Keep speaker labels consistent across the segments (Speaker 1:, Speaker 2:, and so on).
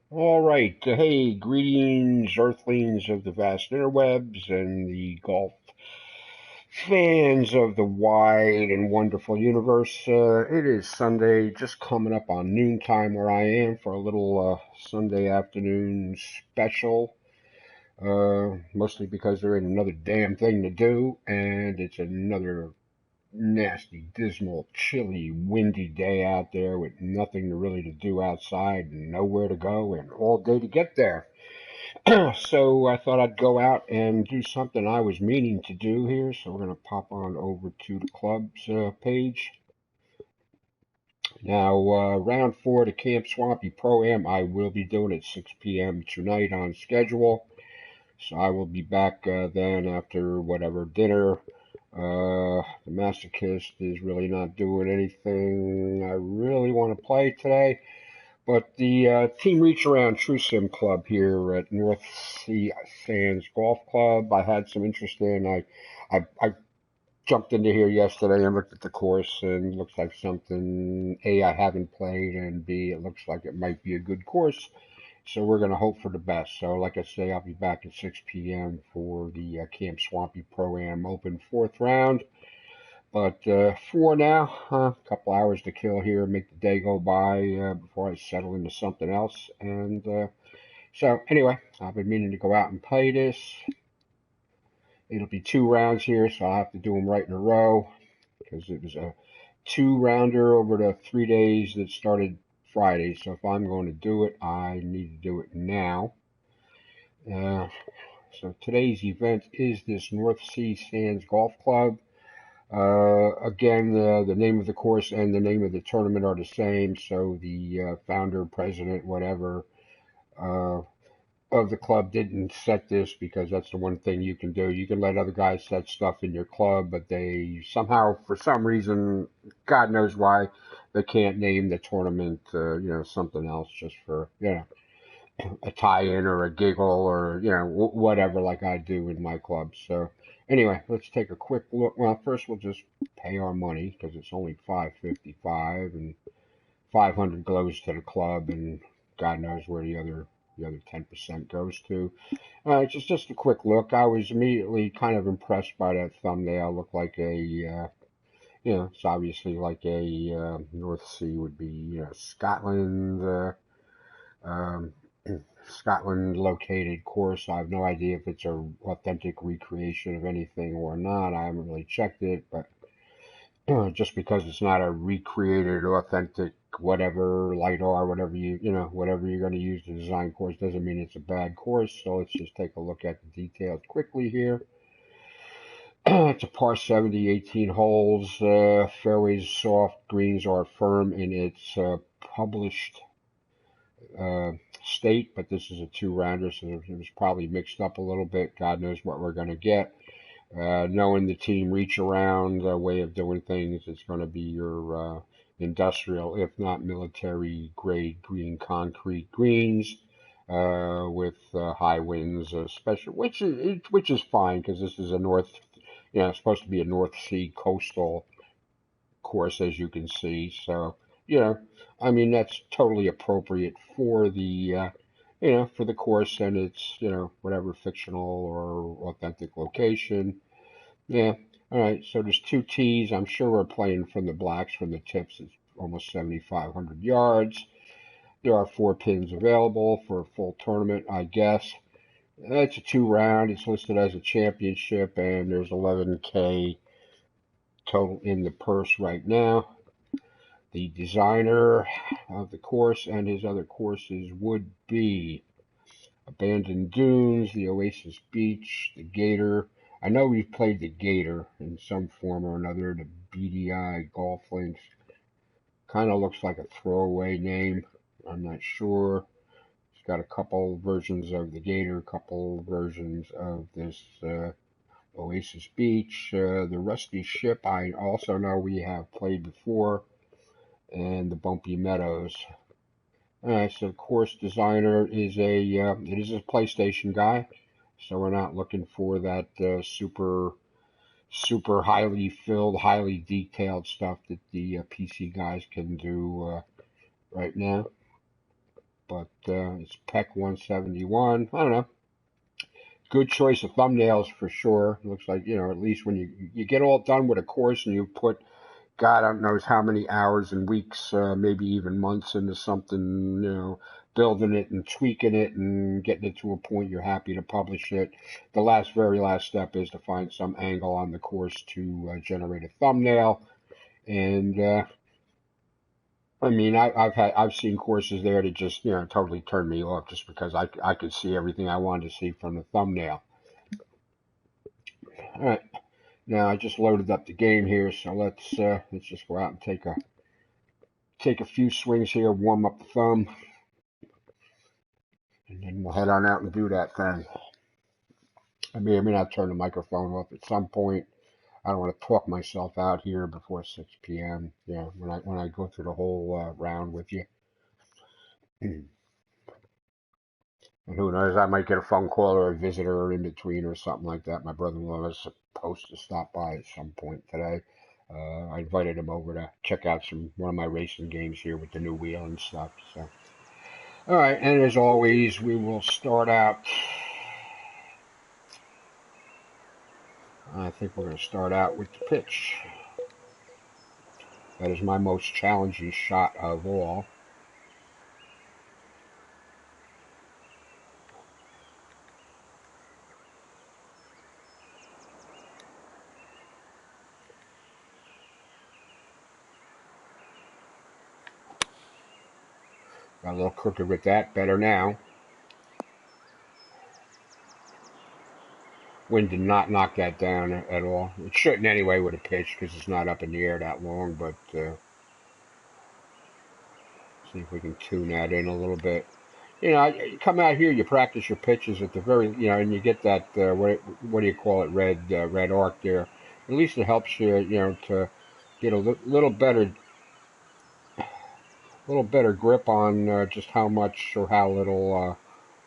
Speaker 1: All right. Hey, greetings, earthlings of the vast interwebs and the golf fans of the wide and wonderful universe. It is Sunday, just coming up on noontime where I am for a little Sunday afternoon special. Mostly because there ain't another damn thing to do, and it's another nasty, dismal, chilly, windy day out there with nothing really to do outside and nowhere to go and all day to get there. So I thought I'd go out and do something I was meaning to do here. So we're going to pop on over to the club's page. Now, round four to Camp Swampy Pro Am, I will be doing at 6 p.m. tonight on schedule. So I will be back then after whatever dinner. The masochist is really not doing anything I really want to play today. But the Team Reach Around True Sim Club here at North Sea Sands Golf Club, I had some interest in. I jumped into here yesterday and looked at the course, and it looks like something A, I haven't played, and B, it looks like it might be a good course. So we're going to hope for the best. So, like I say, I'll be back at 6 p.m. for the Camp Swampy Pro Am Open fourth round. But for now, a couple hours to kill here, make the day go by before I settle into something else. And so, anyway, I've been meaning to go out and play this. It'll be two rounds here, so I'll have to do them right in a row because it was a two-rounder over the 3 days that started Friday. So if I'm going to do it, I need to do it now. Uh, so today's event is this North Sea Sands Golf Club. Again, the name of the course and the name of the tournament are the same. So the founder, president, whatever, uh, of the club didn't set this because that's the one thing you can do. You can let other guys set stuff in your club, but they somehow, for some reason, God knows why, they can't name the tournament, something else just for, a tie-in or a giggle or whatever like I do in my club. So anyway, let's take a quick look. Well, first we'll just pay our money because it's only 555 and 500 goes to the club, and God knows where the other 10% goes to. Just a quick look. I was immediately kind of impressed by that thumbnail. Looked like it's obviously like a North Sea would be, Scotland. Um, Scotland located course. I have no idea if it's a authentic recreation of anything or not. I haven't really checked it, but just because it's not a recreated authentic whatever lidar, whatever you're going to use to design course doesn't mean it's a bad course. So let's just take a look at the details quickly here. It's a par 70, 18 holes. Fairways soft, greens are firm in its published uh, state, but this is a two-rounder, so it was probably mixed up a little bit. God knows what we're going to get. Knowing the Team Reach Around way of doing things, it's going to be your industrial, if not military grade green concrete greens with high winds, special, which is fine because this is a it's supposed to be a North Sea coastal course, as you can see. So, you know, I mean, that's totally appropriate for for the course and its, whatever fictional or authentic location. Yeah. All right. So there's two tees. I'm sure we're playing from the blacks from the tips. It's almost 7,500 yards. There are four pins available for a full tournament, I guess. It's a two-round. It's listed as a championship, and there's 11K total in the purse right now. The designer of the course and his other courses would be Abandoned Dunes, the Oasis Beach, the Gator. I know we've played the Gator in some form or another. The BDI Golf Links kind of looks like a throwaway name. I'm not sure. It's got a couple versions of the Gator, a couple versions of this Oasis Beach. The Rusty Ship, I also know we have played before, and the Bumpy Meadows. So the course designer is a PlayStation guy, so we're not looking for that super highly filled, highly detailed stuff that the PC guys can do right now. but it's Peck 171. I don't know. Good choice of thumbnails for sure. Looks like, at least when you get all done with a course and you put God knows how many hours and weeks, maybe even months into something, building it and tweaking it and getting it to a point you're happy to publish it. The very last step is to find some angle on the course to generate a thumbnail. And I mean, I've seen courses there that just totally turn me off just because I could see everything I wanted to see from the thumbnail. All right, now I just loaded up the game here, so let's just go out and take a few swings here, warm up the thumb, and then we'll head on out and do that thing. I may not turn the microphone off at some point. I don't want to talk myself out here before 6 p.m. Yeah, when I go through the whole round with you. And who knows, I might get a phone call or a visitor in between or something like that. My brother-in-law is supposed to stop by at some point today. I invited him over to check out one of my racing games here with the new wheel and stuff. So, all right, and as always, we will start out. I think we're going to start out with the pitch. That is my most challenging shot of all. Got a little crooked with that. Better now. Wind did not knock that down at all. It shouldn't anyway with a pitch because it's not up in the air that long, but see if we can tune that in a little bit. You come out here, you practice your pitches at the very, and you get that, what do you call it, red arc there. At least it helps you, to get a little better grip on just how much or how little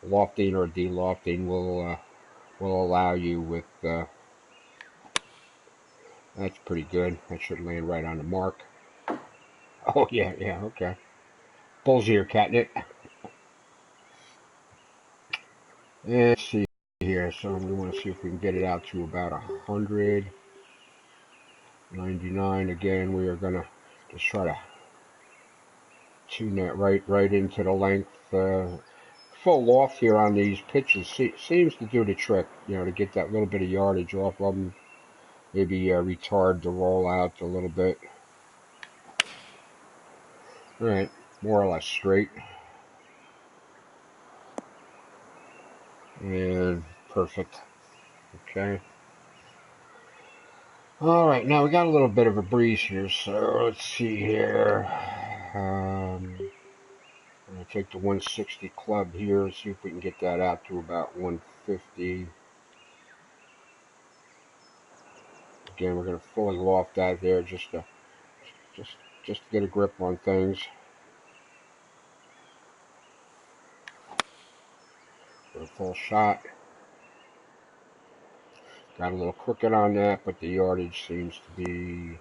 Speaker 1: lofting or de-lofting will allow you with. That's pretty good. That should land right on the mark. Oh yeah, okay. Bull's ear catnip. And let's see here. So we want to see if we can get it out to about 199. Again, we are gonna just try to tune that right into the length. Full loft here on these pitches seems to do the trick. To get that little bit of yardage off of them. Maybe retard the rollout a little bit. All right, more or less straight. And perfect. Okay. All right, now we got a little bit of a breeze here, so let's see here. I'm going to take the 160 club here and see if we can get that out to about 150. Again, we're going to fully loft that there just to get a grip on things. For a full shot. Got a little crooked on that, but the yardage seems to be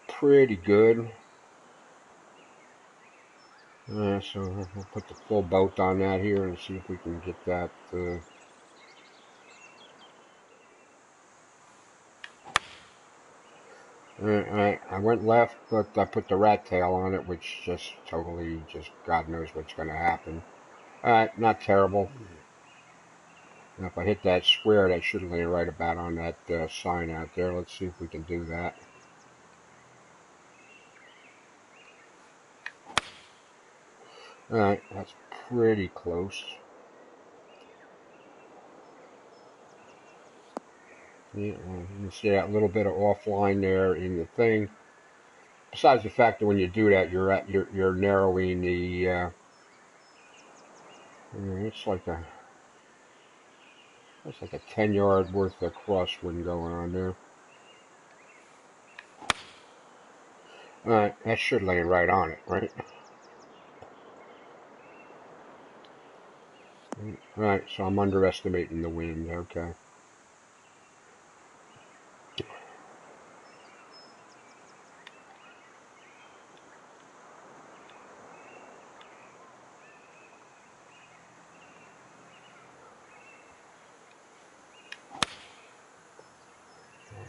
Speaker 1: pretty good. So we'll put the full boat on that here and see if we can get that. I went left, but I put the rat tail on it, which just God knows what's going to happen. Alright, not terrible. Now if I hit that square, that should land right about on that sign out there. Let's see if we can do that. Alright, that's pretty close. Yeah, well, you can see that little bit of offline there in the thing. Besides the fact that when you do that, you're narrowing the. It's like a 10-yard worth of crosswind going on there. Alright, that should land right on it, right? Alright, so I'm underestimating the wind, okay.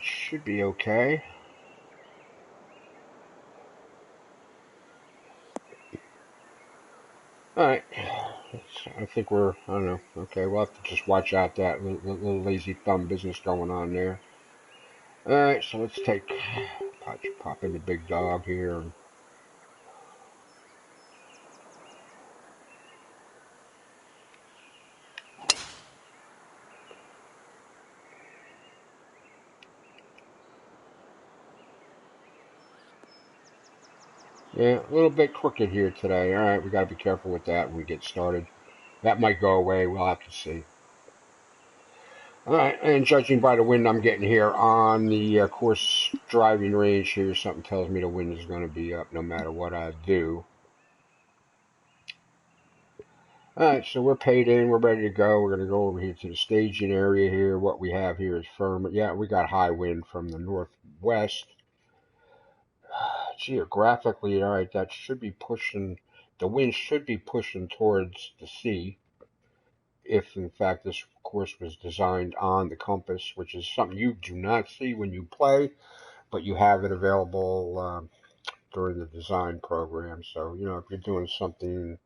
Speaker 1: should be okay. Alright. I think I don't know. Okay, we'll have to just watch out that little lazy thumb business going on there. Alright, so let's pop in the big dog here. Yeah, a little bit crooked here today. Alright, we gotta be careful with that when we get started. That might go away, we'll have to see. Alright, and judging by the wind I'm getting here on the course driving range here, something tells me the wind is going to be up no matter what I do. Alright, so we're paid in, we're ready to go. We're going to go over here to the staging area here. What we have here is firm. Yeah, we got high wind from the northwest. Geographically, alright, that should be pushing, the wind should be pushing towards the sea. If in fact this course was designed on the compass, which is something you do not see when you play, but you have it available during the design program. So, you know, if you're doing something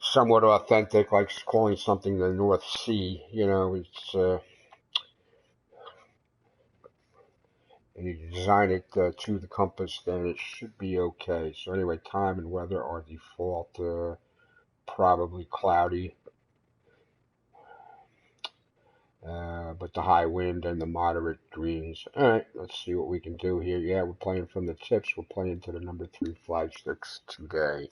Speaker 1: somewhat authentic, like calling something the North Sea, you know, it's and you design it to the compass, then it should be okay. So anyway, time and weather are default, probably cloudy. But the high wind and the moderate greens. Alright, let's see what we can do here. Yeah, we're playing from the tips. We're playing to the number 3 flagsticks today.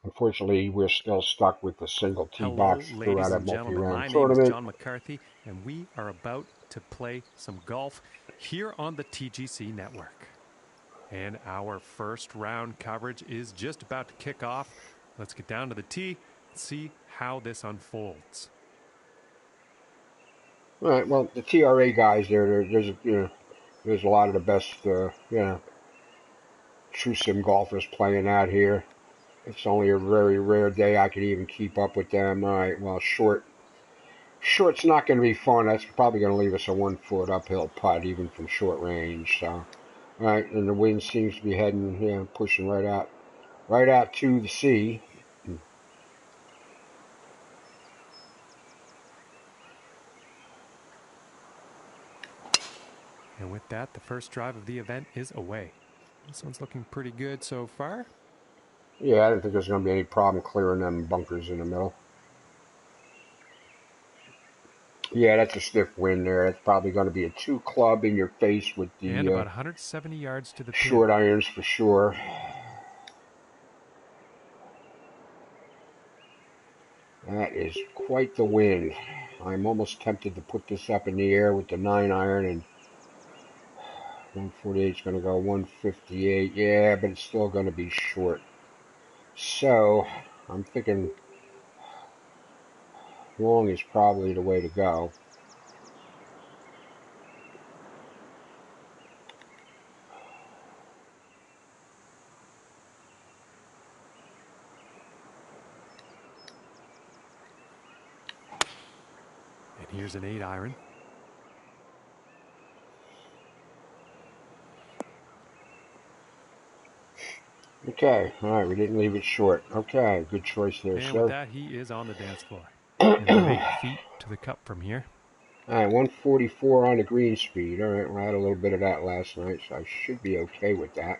Speaker 1: Unfortunately, we're still stuck with the single tee box throughout a multi-round
Speaker 2: My
Speaker 1: tournament.
Speaker 2: name is John McCarthy, and we are about to play some golf here on the TGC network. And our first round coverage is just about to kick off. Let's get down to the tee and see how this unfolds.
Speaker 1: All right, well, the TRA guys there's a lot of the best, true sim golfers playing out here. It's only a very rare day I can even keep up with them. All right, well, short's not going to be fun. That's probably going to leave us a 1 foot uphill putt, even from short range. So, all right, and the wind seems to be heading, pushing right out to the sea.
Speaker 2: And with that, the first drive of the event is away. This one's looking pretty good so far.
Speaker 1: Yeah, I didn't think there's going to be any problem clearing them bunkers in the middle. Yeah, that's a stiff wind there. It's probably going to be a 2 club in your face with the
Speaker 2: and about 170 yards to the
Speaker 1: short
Speaker 2: pin.
Speaker 1: irons for sure. That is quite the wind. I'm almost tempted to put this up in the air with the 9 iron, and 148 is going to go 158. Yeah, but it's still going to be short. So I'm thinking long is probably the way to go.
Speaker 2: And here's an 8 iron.
Speaker 1: Okay, all right, we didn't leave it short. Okay, good choice there,
Speaker 2: and
Speaker 1: sir.
Speaker 2: with that, he is on the dance floor. And 8 feet to the cup from here.
Speaker 1: All right, 144 on the green speed. All right, well, I had a little bit of that last night, so I should be okay with that.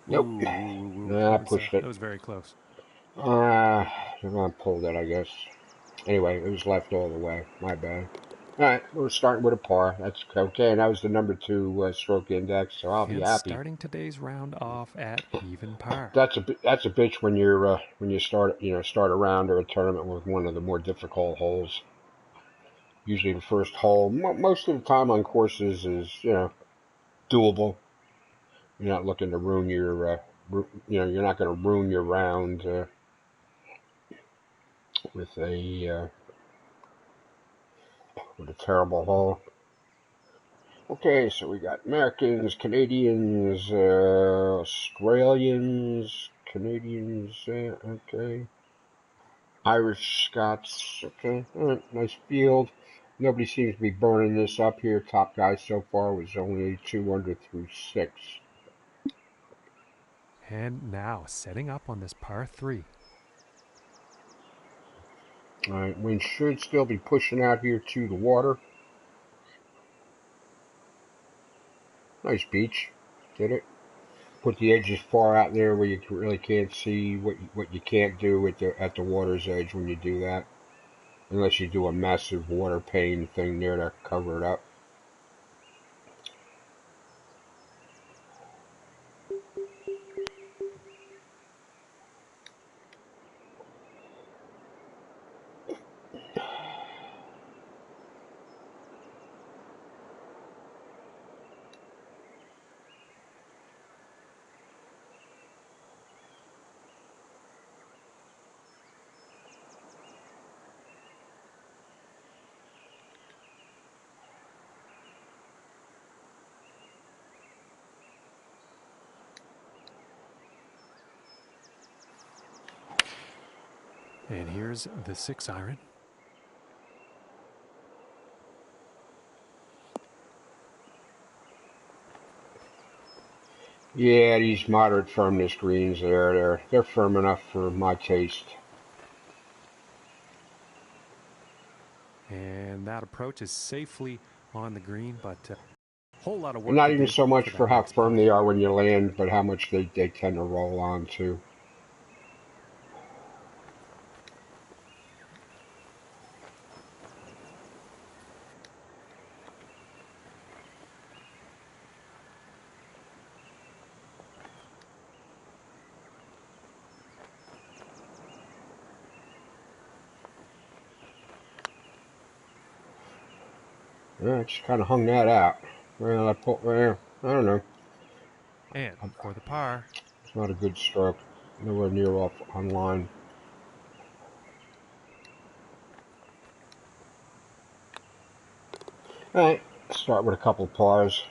Speaker 1: Nope. Nah, I pushed it.
Speaker 2: That was very close.
Speaker 1: I'm going to pull that, I guess. Anyway, it was left all the way. My bad. All right, we're starting with a par. That's okay. And that was the number 2 stroke index, so I'll be happy.
Speaker 2: Starting today's round off at even par.
Speaker 1: That's a bitch when you start a round or a tournament with one of the more difficult holes. Usually the first hole, most of the time on courses, is doable. You're not looking to ruin your you're not going to ruin your round with a with a terrible hole. Okay, so we got Americans, Canadians, Australians, Canadians, okay. Irish, Scots, okay. Alright, nice field. Nobody seems to be burning this up here. Top guy so far was only 2 under through 6.
Speaker 2: And now setting up on this par 3.
Speaker 1: Alright, wind should still be pushing out here to the water. Nice beach. Did it. Put the edges far out there where you really can't see what you can't do at the water's edge when you do that. Unless you do a massive water pane thing there to cover it up.
Speaker 2: And here's the 6 iron.
Speaker 1: Yeah, these moderate firmness greens they're firm enough for my taste.
Speaker 2: And that approach is safely on the green, but a whole lot of work
Speaker 1: And not
Speaker 2: to
Speaker 1: even
Speaker 2: do
Speaker 1: so much
Speaker 2: for
Speaker 1: for
Speaker 2: that
Speaker 1: how
Speaker 2: next
Speaker 1: firm
Speaker 2: putt.
Speaker 1: they are when you land, but how much they tend to roll on too. Yeah, I just kind of hung that out. Well, I don't know.
Speaker 2: And for the par.
Speaker 1: It's not a good stroke. Nowhere near off on line. Alright, start with a couple pars.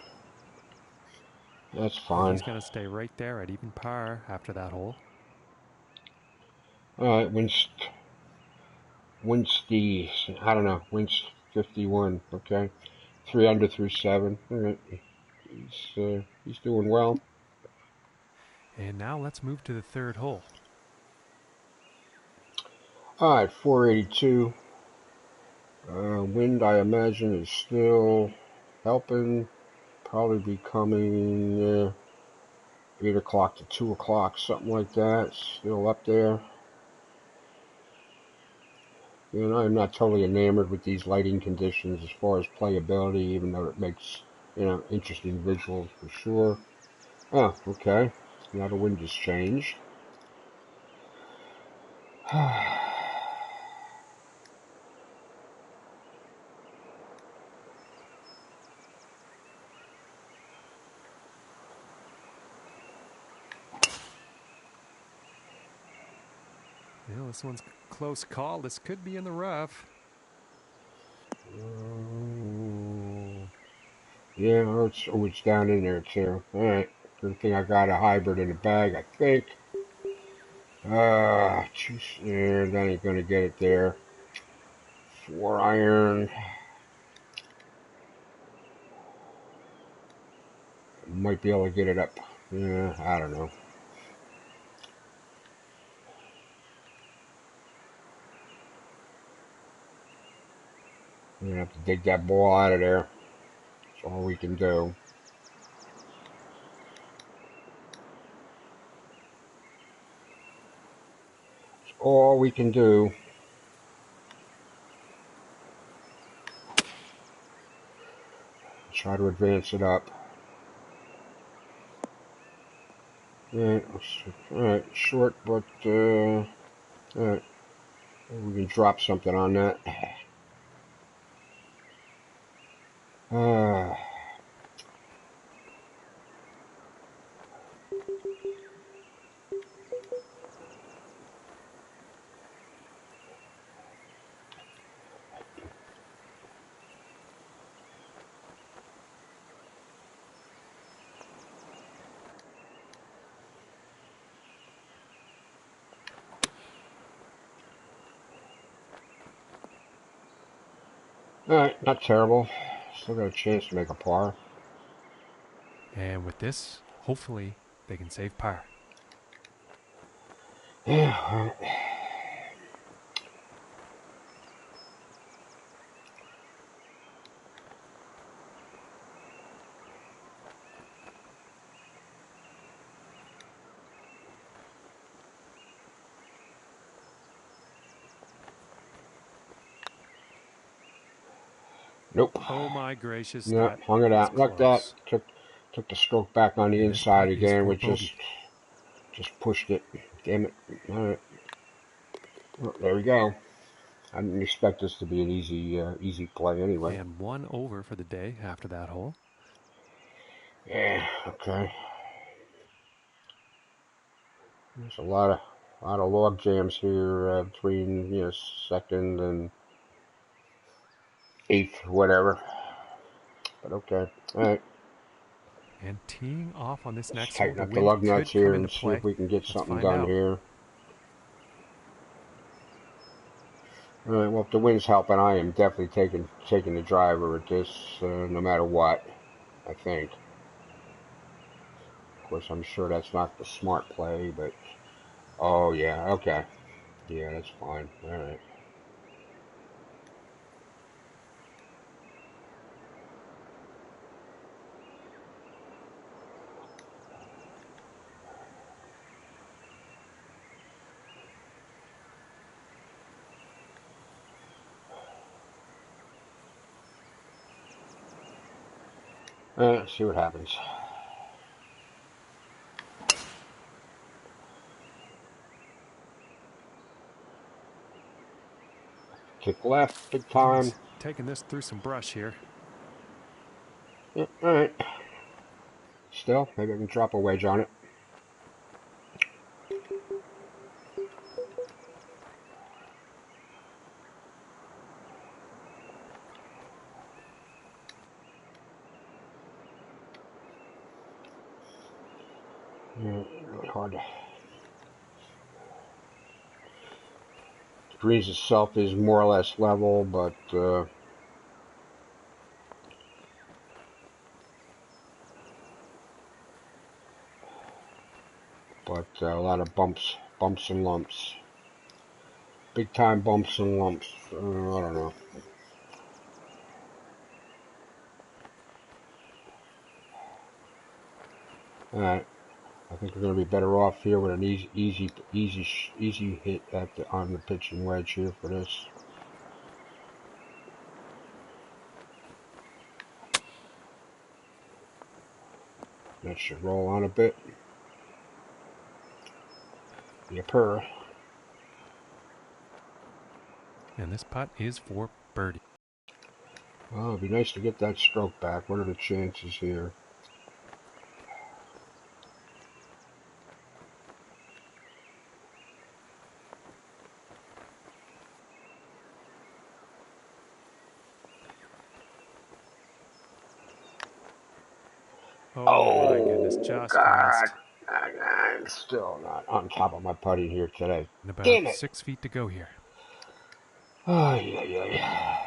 Speaker 1: That's
Speaker 2: And he's
Speaker 1: fine.
Speaker 2: going to stay right there at even par after that hole.
Speaker 1: Alright, I don't know, Winst 51, okay. 3 under through 7. Alright, he's doing well.
Speaker 2: And now let's move to the 3rd hole.
Speaker 1: Alright, 482. Wind, I imagine, is still helping. Probably be coming 8 o'clock to 2 o'clock, something like that. Still up there. And I'm not totally enamored with these lighting conditions as far as playability, even though it makes, interesting visuals for sure. Oh, okay. Now the wind has changed.
Speaker 2: Well, this one's a close call. This could be in the rough.
Speaker 1: Yeah, it's down in there too. Alright. Good thing I got a hybrid in the bag, I think. Yeah, that ain't gonna get it there. 4 iron. Might be able to get it up. Yeah, I don't know. We're gonna have to dig that ball out of there. That's all we can do. That's all we can do. Try to advance it up. Alright, short, but alright. We can drop something on that. Uh, Alright, not terrible. Still got a chance to make a par.
Speaker 2: And with this, hopefully, they can save par.
Speaker 1: Yeah, nope.
Speaker 2: Oh my gracious,
Speaker 1: Yeah,
Speaker 2: that
Speaker 1: hung it
Speaker 2: was
Speaker 1: out. Look that.
Speaker 2: close.
Speaker 1: Took the stroke back on the
Speaker 2: And this
Speaker 1: inside
Speaker 2: putt is
Speaker 1: again,
Speaker 2: for
Speaker 1: which
Speaker 2: bogey.
Speaker 1: just pushed it. Damn it. Alright. Well, there we go. I didn't expect this to be an easy play anyway.
Speaker 2: And 1 over for the day after that hole.
Speaker 1: Yeah, okay. There's a lot of log jams here between second and eighth, whatever. But okay, all right.
Speaker 2: And teeing off on this
Speaker 1: Let's
Speaker 2: next hole,
Speaker 1: tighten
Speaker 2: the
Speaker 1: up the
Speaker 2: wind
Speaker 1: lug nuts
Speaker 2: could come
Speaker 1: here
Speaker 2: into
Speaker 1: and see if
Speaker 2: play.
Speaker 1: we can get
Speaker 2: Let's
Speaker 1: something
Speaker 2: find
Speaker 1: done
Speaker 2: out.
Speaker 1: here. All right. Well, if the wind's helping, I am definitely taking the driver at this, no matter what. I think. Of course, I'm sure that's not the smart play, but oh yeah, okay, yeah, that's fine. All right. See what happens. Kick left, big
Speaker 2: And
Speaker 1: time.
Speaker 2: he's taking this through some brush here.
Speaker 1: Yeah, all right. Still, maybe I can drop a wedge on it. Yeah, really hard to. The greens itself is more or less level, but a lot of bumps and lumps. Big time bumps and lumps. I don't know. All right. I think we're going to be better off here with an easy hit on the pitching wedge here for this. That should roll on a bit. Yipper.
Speaker 2: And this putt is for birdie.
Speaker 1: Well, it'd be nice to get that stroke back. What are the chances here?
Speaker 2: Oh my goodness,
Speaker 1: Oh,
Speaker 2: just
Speaker 1: God.
Speaker 2: missed.
Speaker 1: I'm still not on top of my putting here today.
Speaker 2: And about
Speaker 1: Damn it.
Speaker 2: 6 feet to go here.
Speaker 1: Oh, yeah.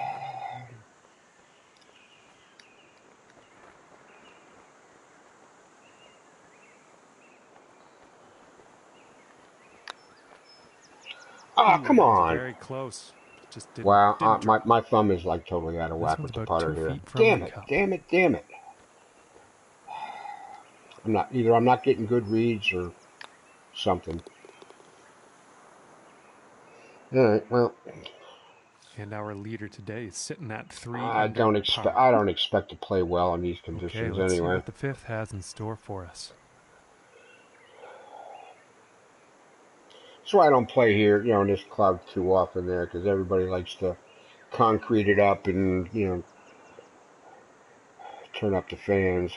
Speaker 1: Oh,
Speaker 2: Ooh,
Speaker 1: come
Speaker 2: that was
Speaker 1: on.
Speaker 2: very close. Just
Speaker 1: Wow,
Speaker 2: didn't drop.
Speaker 1: my thumb is like totally out of
Speaker 2: This
Speaker 1: whack
Speaker 2: one's
Speaker 1: with the
Speaker 2: about
Speaker 1: putter
Speaker 2: 2
Speaker 1: here.
Speaker 2: feet from the
Speaker 1: Damn it,
Speaker 2: cup.
Speaker 1: damn it, damn it. I'm not getting good reads or something. All right, well,
Speaker 2: And our leader today is sitting at 3
Speaker 1: I
Speaker 2: under par.
Speaker 1: don't expect to play well in these
Speaker 2: Okay,
Speaker 1: conditions
Speaker 2: let's see
Speaker 1: anyway.
Speaker 2: what the fifth has in store for us.
Speaker 1: That's why I don't play here, in this club too often there, because everybody likes to concrete it up and turn up the fans.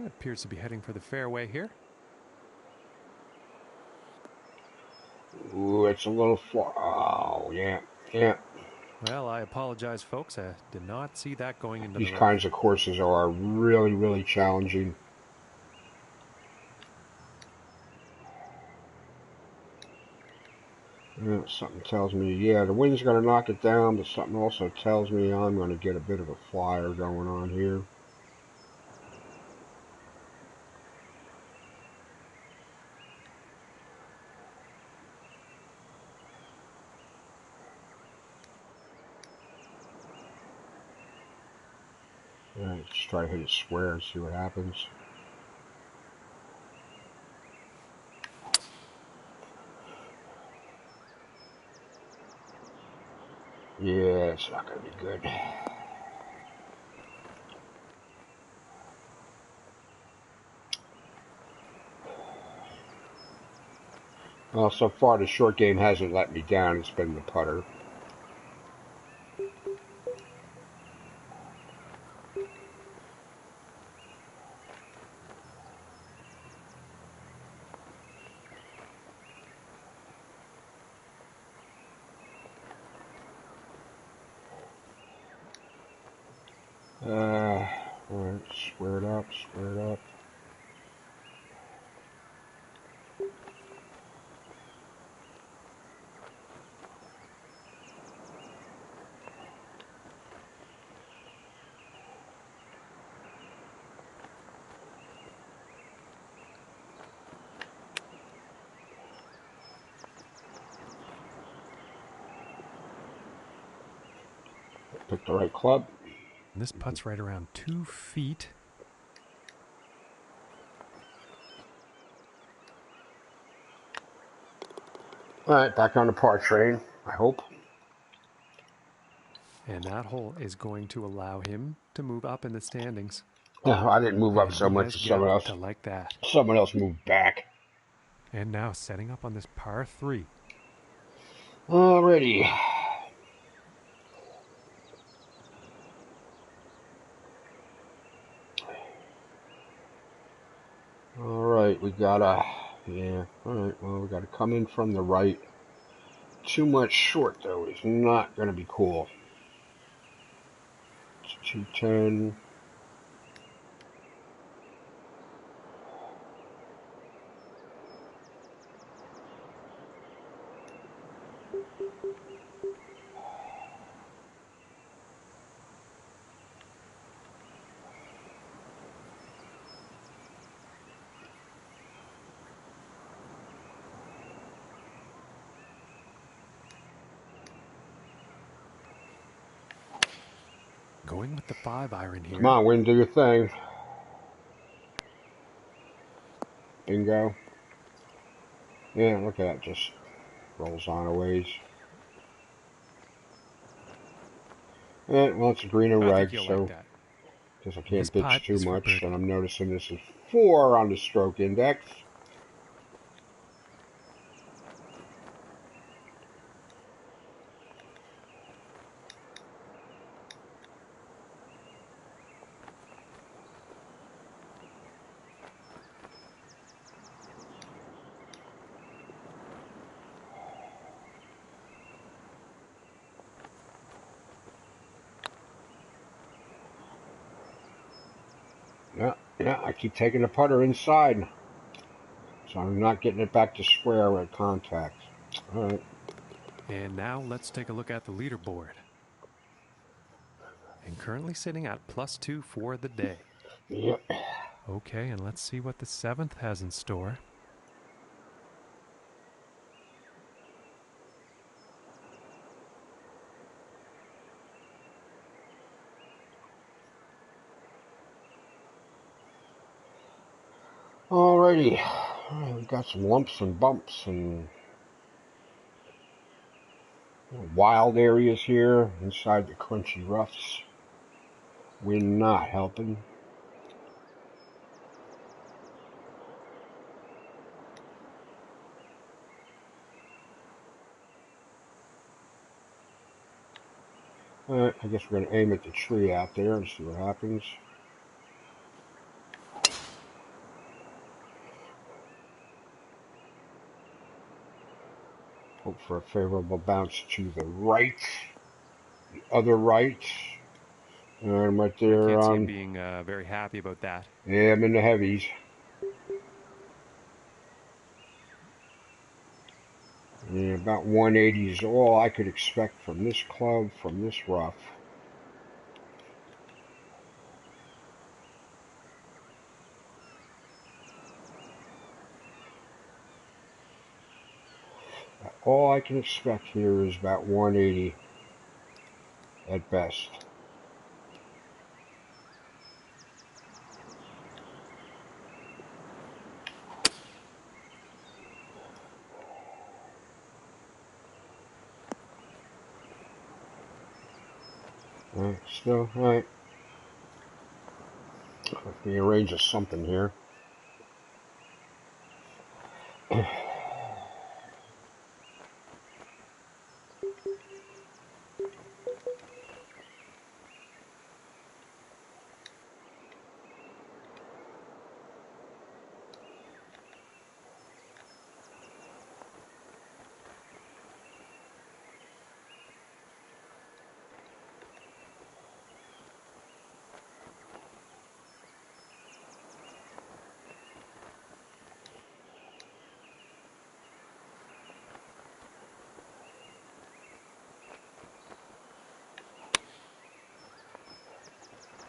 Speaker 2: It appears to be heading for the fairway here.
Speaker 1: Ooh, it's a little far. Oh, yeah, yeah.
Speaker 2: Well, I apologize, folks. I did not see that going into
Speaker 1: These
Speaker 2: the rough.
Speaker 1: kinds of courses are really, really challenging. Yeah, something tells me, yeah, the wind's going to knock it down, but something also tells me I'm going to get a bit of a flyer going on here. Yeah, let's try to hit it square and see what happens. Yeah, it's not going to be good. Well, so far the short game hasn't let me down. It's been the putter. Alright, square it up, square it up. Pick the right club.
Speaker 2: This putt's right around 2 feet.
Speaker 1: Alright, back on the par train, I hope.
Speaker 2: And that hole is going to allow him to move up in the standings.
Speaker 1: I didn't move up
Speaker 2: And
Speaker 1: so
Speaker 2: he
Speaker 1: much
Speaker 2: has
Speaker 1: as someone
Speaker 2: got
Speaker 1: else.
Speaker 2: to like that.
Speaker 1: Someone else moved back.
Speaker 2: And now setting up on this par 3.
Speaker 1: Alrighty. Alright, we gotta, yeah, alright, well, we gotta come in from the right. Too much short, though, is not gonna be cool. It's 210.
Speaker 2: Going with the 5-iron here.
Speaker 1: Come on, wind, do your thing. Bingo. Yeah, look at that, just rolls on a ways. Yeah, well, it's a green and
Speaker 2: I
Speaker 1: reg,
Speaker 2: think you'll
Speaker 1: so
Speaker 2: like that.
Speaker 1: guess I
Speaker 2: This
Speaker 1: can't
Speaker 2: putt
Speaker 1: bitch too
Speaker 2: is for
Speaker 1: much.
Speaker 2: birdie.
Speaker 1: And I'm noticing this is 4 on the stroke index. Yeah, I keep taking the putter inside. So I'm not getting it back to square at contact. Alright.
Speaker 2: And now let's take a look at the leaderboard. And currently sitting at +2 for the day.
Speaker 1: Yep.
Speaker 2: Okay, and let's see what the 7th has in store.
Speaker 1: Alrighty. Alright, we've got some lumps and bumps and wild areas here inside the crunchy roughs. Wind not helping. Alright, I guess we're going to aim at the tree out there and see what happens. Hope for a favorable bounce to the right, the other right. And I'm right there.
Speaker 2: I can't see him being very happy about that.
Speaker 1: Yeah, I'm in the heavies. Yeah, about 180 is all I could expect from this club, from this rough. All I can expect here is about 180 at best. Alright, still, alright. Let me arrange something here.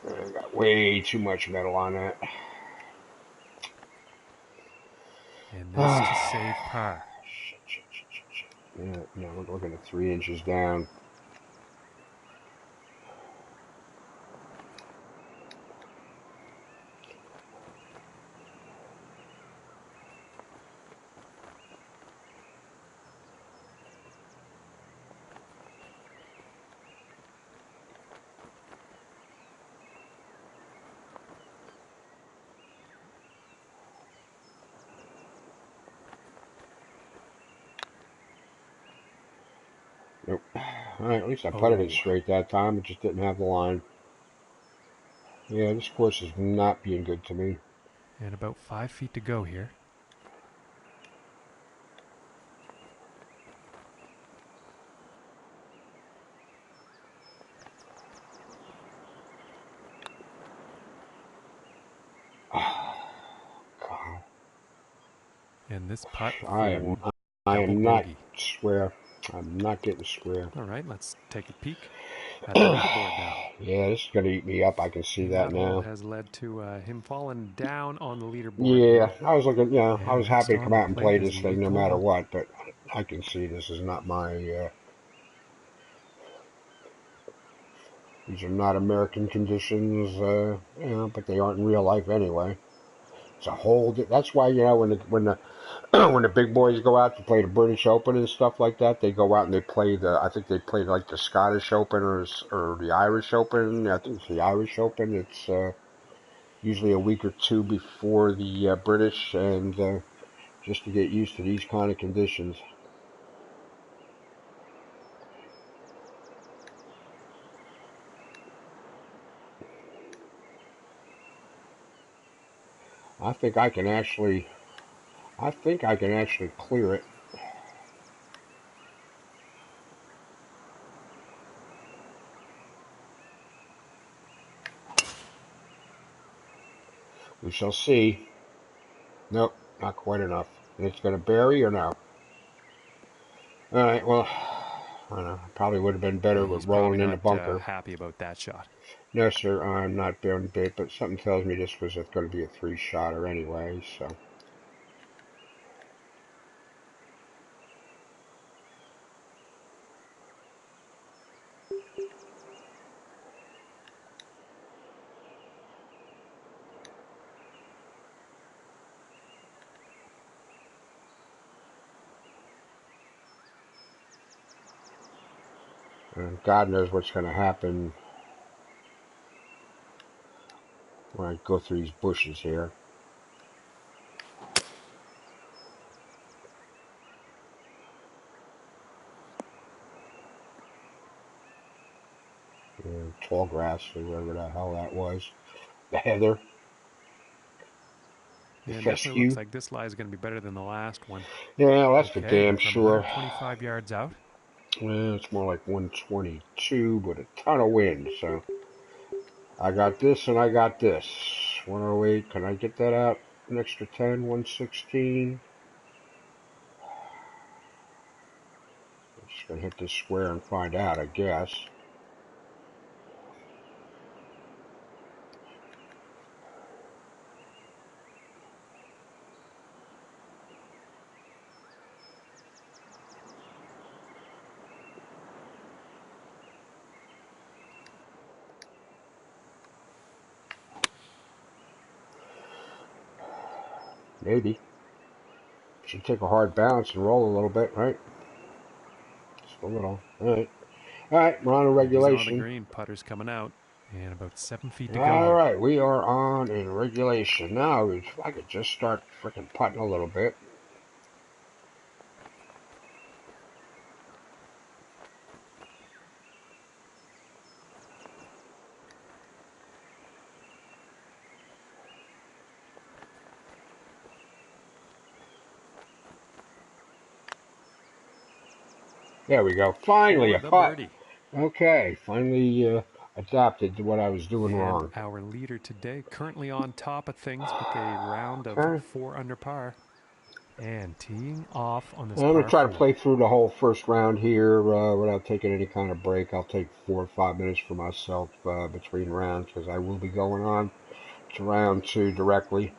Speaker 1: I got way too much metal on that.
Speaker 2: And this to save par.
Speaker 1: Shit. Yeah, no, we're looking at 3 inches down. Nope. Alright, at least I putted it straight that time. It just didn't have the line. Yeah, this course is not being good to me.
Speaker 2: And about 5 feet to go here.
Speaker 1: God.
Speaker 2: And this putt
Speaker 1: I am not square. I'm not getting square.
Speaker 2: All right, let's take a peek at the leaderboard now.
Speaker 1: Yeah, this is going to eat me up. I can see
Speaker 2: And
Speaker 1: that
Speaker 2: that hole
Speaker 1: now.
Speaker 2: has led to him falling down on the leaderboard.
Speaker 1: Yeah,
Speaker 2: here.
Speaker 1: I was looking, I was happy to come out and play
Speaker 2: the
Speaker 1: this thing no matter what, but I can see this is not my, these are not American conditions, but they aren't in real life anyway. It's a whole, that's why, when the when the big boys go out to play the British Open and stuff like that, they go out and they play I think they play like the Scottish Open or the Irish Open. I think it's the Irish Open. It's usually a week or two before the British, and just to get used to these kind of conditions. I think I can actually clear it. We shall see. Nope, not quite enough. And it's going to bury or no? All right, well, I don't know. Probably would have been better with rolling in the bunker.
Speaker 2: Happy about that shot.
Speaker 1: No, sir, I'm not doing bit, but something tells me this was going to be a 3-shotter anyway, so. And God knows what's going to happen when I go through these bushes here. Tall grass, or whatever the hell that was. The heather.
Speaker 2: Yeah, it definitely looks
Speaker 1: fescue.
Speaker 2: like this lie is going to be better than the last one.
Speaker 1: Yeah, well, that's for
Speaker 2: Okay,
Speaker 1: damn
Speaker 2: from
Speaker 1: sure.
Speaker 2: 125 yards out.
Speaker 1: Well, it's more like 122, but a ton of wind. So I got this and I got this. 108. Can I get that out? An extra 10, 116. I'm just gonna hit this square and find out, I guess. Maybe. Should take a hard bounce and roll a little bit, right? Just a little. Alright. Alright, we're on a
Speaker 2: And he's on the
Speaker 1: regulation.
Speaker 2: green. Putter's coming out. And about 7 feet to go here.
Speaker 1: Alright, we are on in regulation. Now, if I could just start freaking putting a little bit. There we go. Finally,
Speaker 2: For
Speaker 1: a
Speaker 2: the
Speaker 1: putt.
Speaker 2: birdie.
Speaker 1: Okay, finally adapted to what I was doing
Speaker 2: And
Speaker 1: wrong.
Speaker 2: our leader today, currently on top of things with a round of
Speaker 1: Okay.
Speaker 2: 4 under par. And teeing off on this
Speaker 1: I'm going
Speaker 2: par
Speaker 1: to try to
Speaker 2: 4.
Speaker 1: play through the whole first round here without taking any kind of break. I'll take 4 or 5 minutes for myself between rounds because I will be going on to round 2 directly.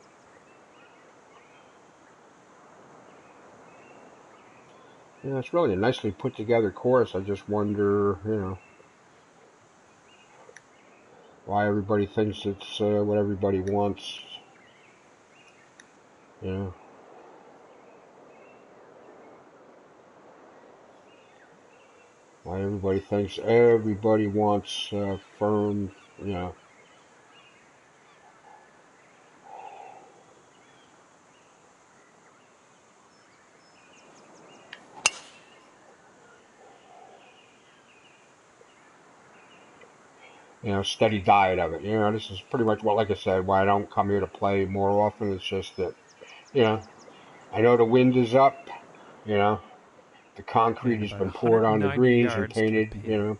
Speaker 1: Yeah, it's really a nicely put together course. I just wonder, why everybody thinks it's what everybody wants. Why everybody thinks everybody wants firm, steady diet of it. This is pretty much what, like I said, why I don't come here to play more often. It's just that, I know the wind is up, the concrete
Speaker 2: And
Speaker 1: has
Speaker 2: about
Speaker 1: been poured on the
Speaker 2: 190
Speaker 1: greens and
Speaker 2: yards to the
Speaker 1: painted,
Speaker 2: pin.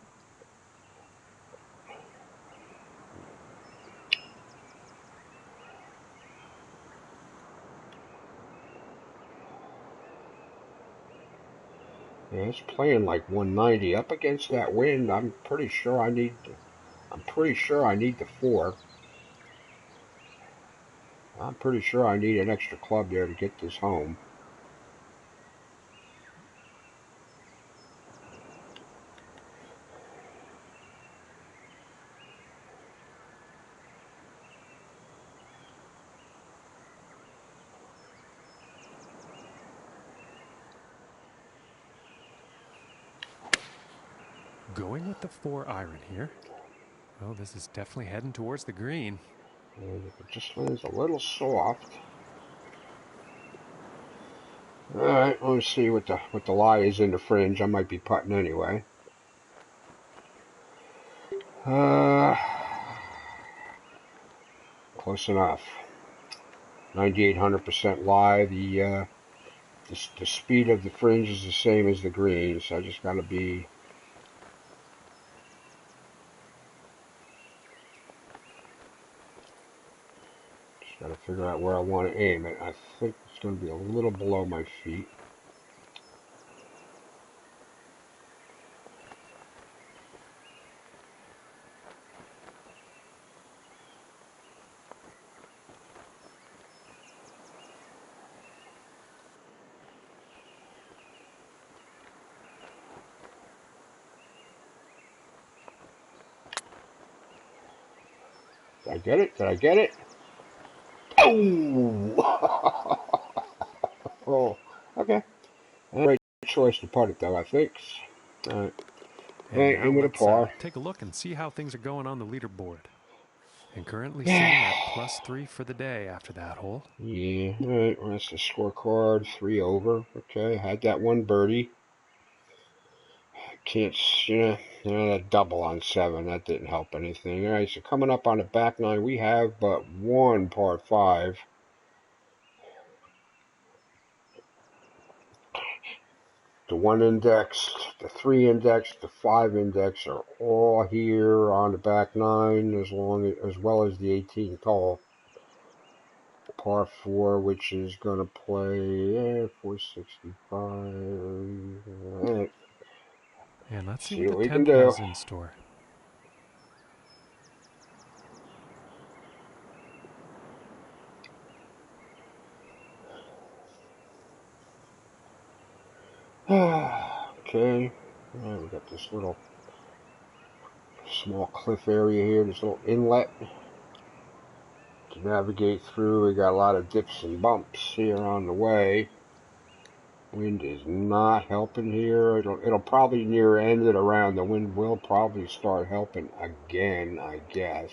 Speaker 1: Yeah, it's playing like 190 up against that wind. I'm pretty sure I need the 4. I'm pretty sure I need an extra club there to get this home.
Speaker 2: Going with the 4 iron here. Well, this is definitely heading towards the green.
Speaker 1: And if it just lands a little soft. Alright, let's see what the lie is in the fringe. I might be putting anyway. Close enough. 9800% lie. The speed of the fringe is the same as the green, so I just gotta be. Just gotta figure out where I want to aim it. I think it's gonna be a little below my feet. Did I get it? Did I get it? Oh! Oh, okay. Great choice to putt it, though, I think. Alright.
Speaker 2: And now
Speaker 1: In with a
Speaker 2: let's
Speaker 1: par.
Speaker 2: take a look and see how things are going on the leaderboard. And currently sitting at +3 for the day after that hole.
Speaker 1: Yeah, alright, well, that's the scorecard. 3 over. Okay, had that one birdie. Can't, that double on 7, that didn't help anything. Alright, so coming up on the back nine, we have but one par 5. The 1 index, the 3 index, the 5 index are all here on the back 9, as well as the 18 hole. Par 4, which is going to play 465.
Speaker 2: And let's see
Speaker 1: See
Speaker 2: what the
Speaker 1: what we can
Speaker 2: 10th
Speaker 1: do.
Speaker 2: has in store.
Speaker 1: Okay, we got this little small cliff area here, this little inlet to navigate through. We got a lot of dips and bumps here on the way. Wind is not helping here. It'll probably near end it around. The wind will probably start helping again, I guess.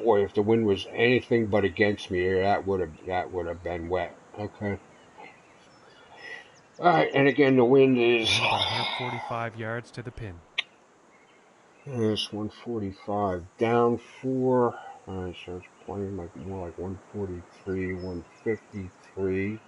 Speaker 1: Boy, if the wind was anything but against me here, that would have been wet. Okay. All right, and again, the wind is
Speaker 2: And about 145 yards to the pin.
Speaker 1: It's 145 down 4. All right, so it's playing like more like 143, 153.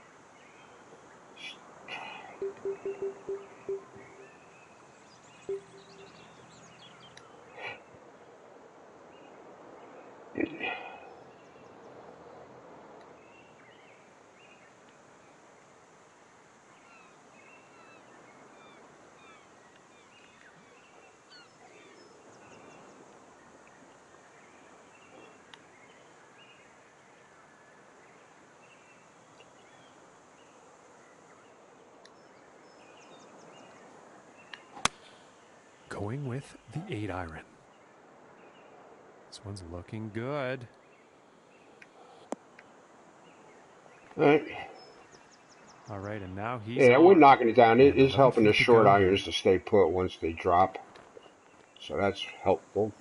Speaker 2: Going with the 8-iron. This one's looking good. All right, and now he's
Speaker 1: Yeah, we're knocking it down. It
Speaker 2: And
Speaker 1: is
Speaker 2: 11
Speaker 1: helping the
Speaker 2: feet to
Speaker 1: short
Speaker 2: go
Speaker 1: irons
Speaker 2: here.
Speaker 1: to stay put once they drop. So that's helpful.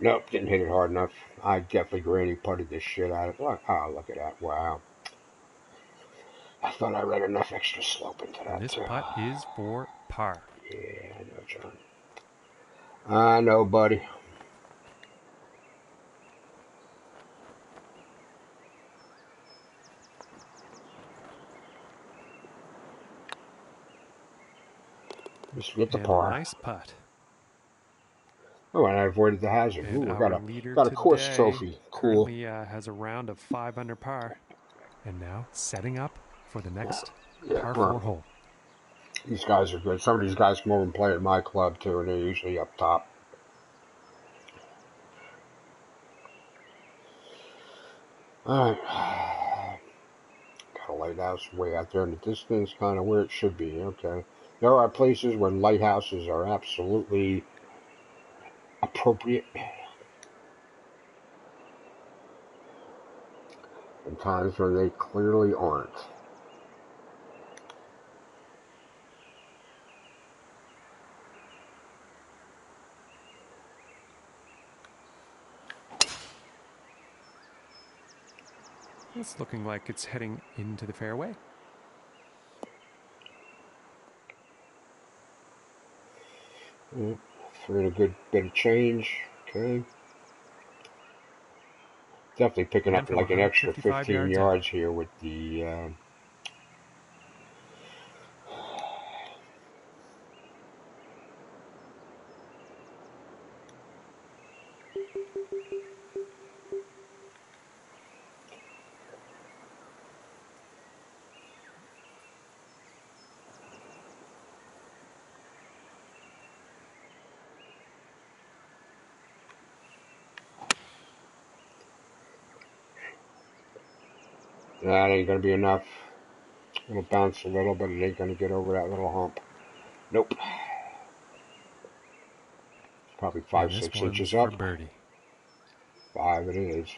Speaker 1: Nope, didn't hit it hard enough. I definitely granny putted this shit out of it. Look at that. Wow. I thought I read enough extra slope into
Speaker 2: And
Speaker 1: that,
Speaker 2: this
Speaker 1: too.
Speaker 2: putt is for par.
Speaker 1: Yeah, I know, John. I know, buddy. Just get the
Speaker 2: And a
Speaker 1: par.
Speaker 2: nice putt.
Speaker 1: Oh, and I avoided the hazard.
Speaker 2: And
Speaker 1: Ooh, I
Speaker 2: our leader
Speaker 1: got a course
Speaker 2: today
Speaker 1: trophy. Cool.
Speaker 2: currently has a round of 5 under par. And now setting up for the next par 4 hole.
Speaker 1: These guys are good. Some of these guys come over and play at my club, too, and they're usually up top. Alright. Got a lighthouse way out there in the distance, kind of where it should be. Okay. There are places where lighthouses are absolutely appropriate, and times where they clearly aren't.
Speaker 2: It's looking like it's heading into the fairway.
Speaker 1: Threw in a good bit of change. Okay. Definitely picking
Speaker 2: And
Speaker 1: up
Speaker 2: from
Speaker 1: like an extra
Speaker 2: 155
Speaker 1: 15
Speaker 2: yards out.
Speaker 1: yards here with the That ain't gonna be enough. It'll bounce a little, but it ain't gonna get over that little hump. Nope. It's probably
Speaker 2: And
Speaker 1: five,
Speaker 2: this
Speaker 1: 6 inches
Speaker 2: one's for
Speaker 1: up.
Speaker 2: birdie.
Speaker 1: 5 it is.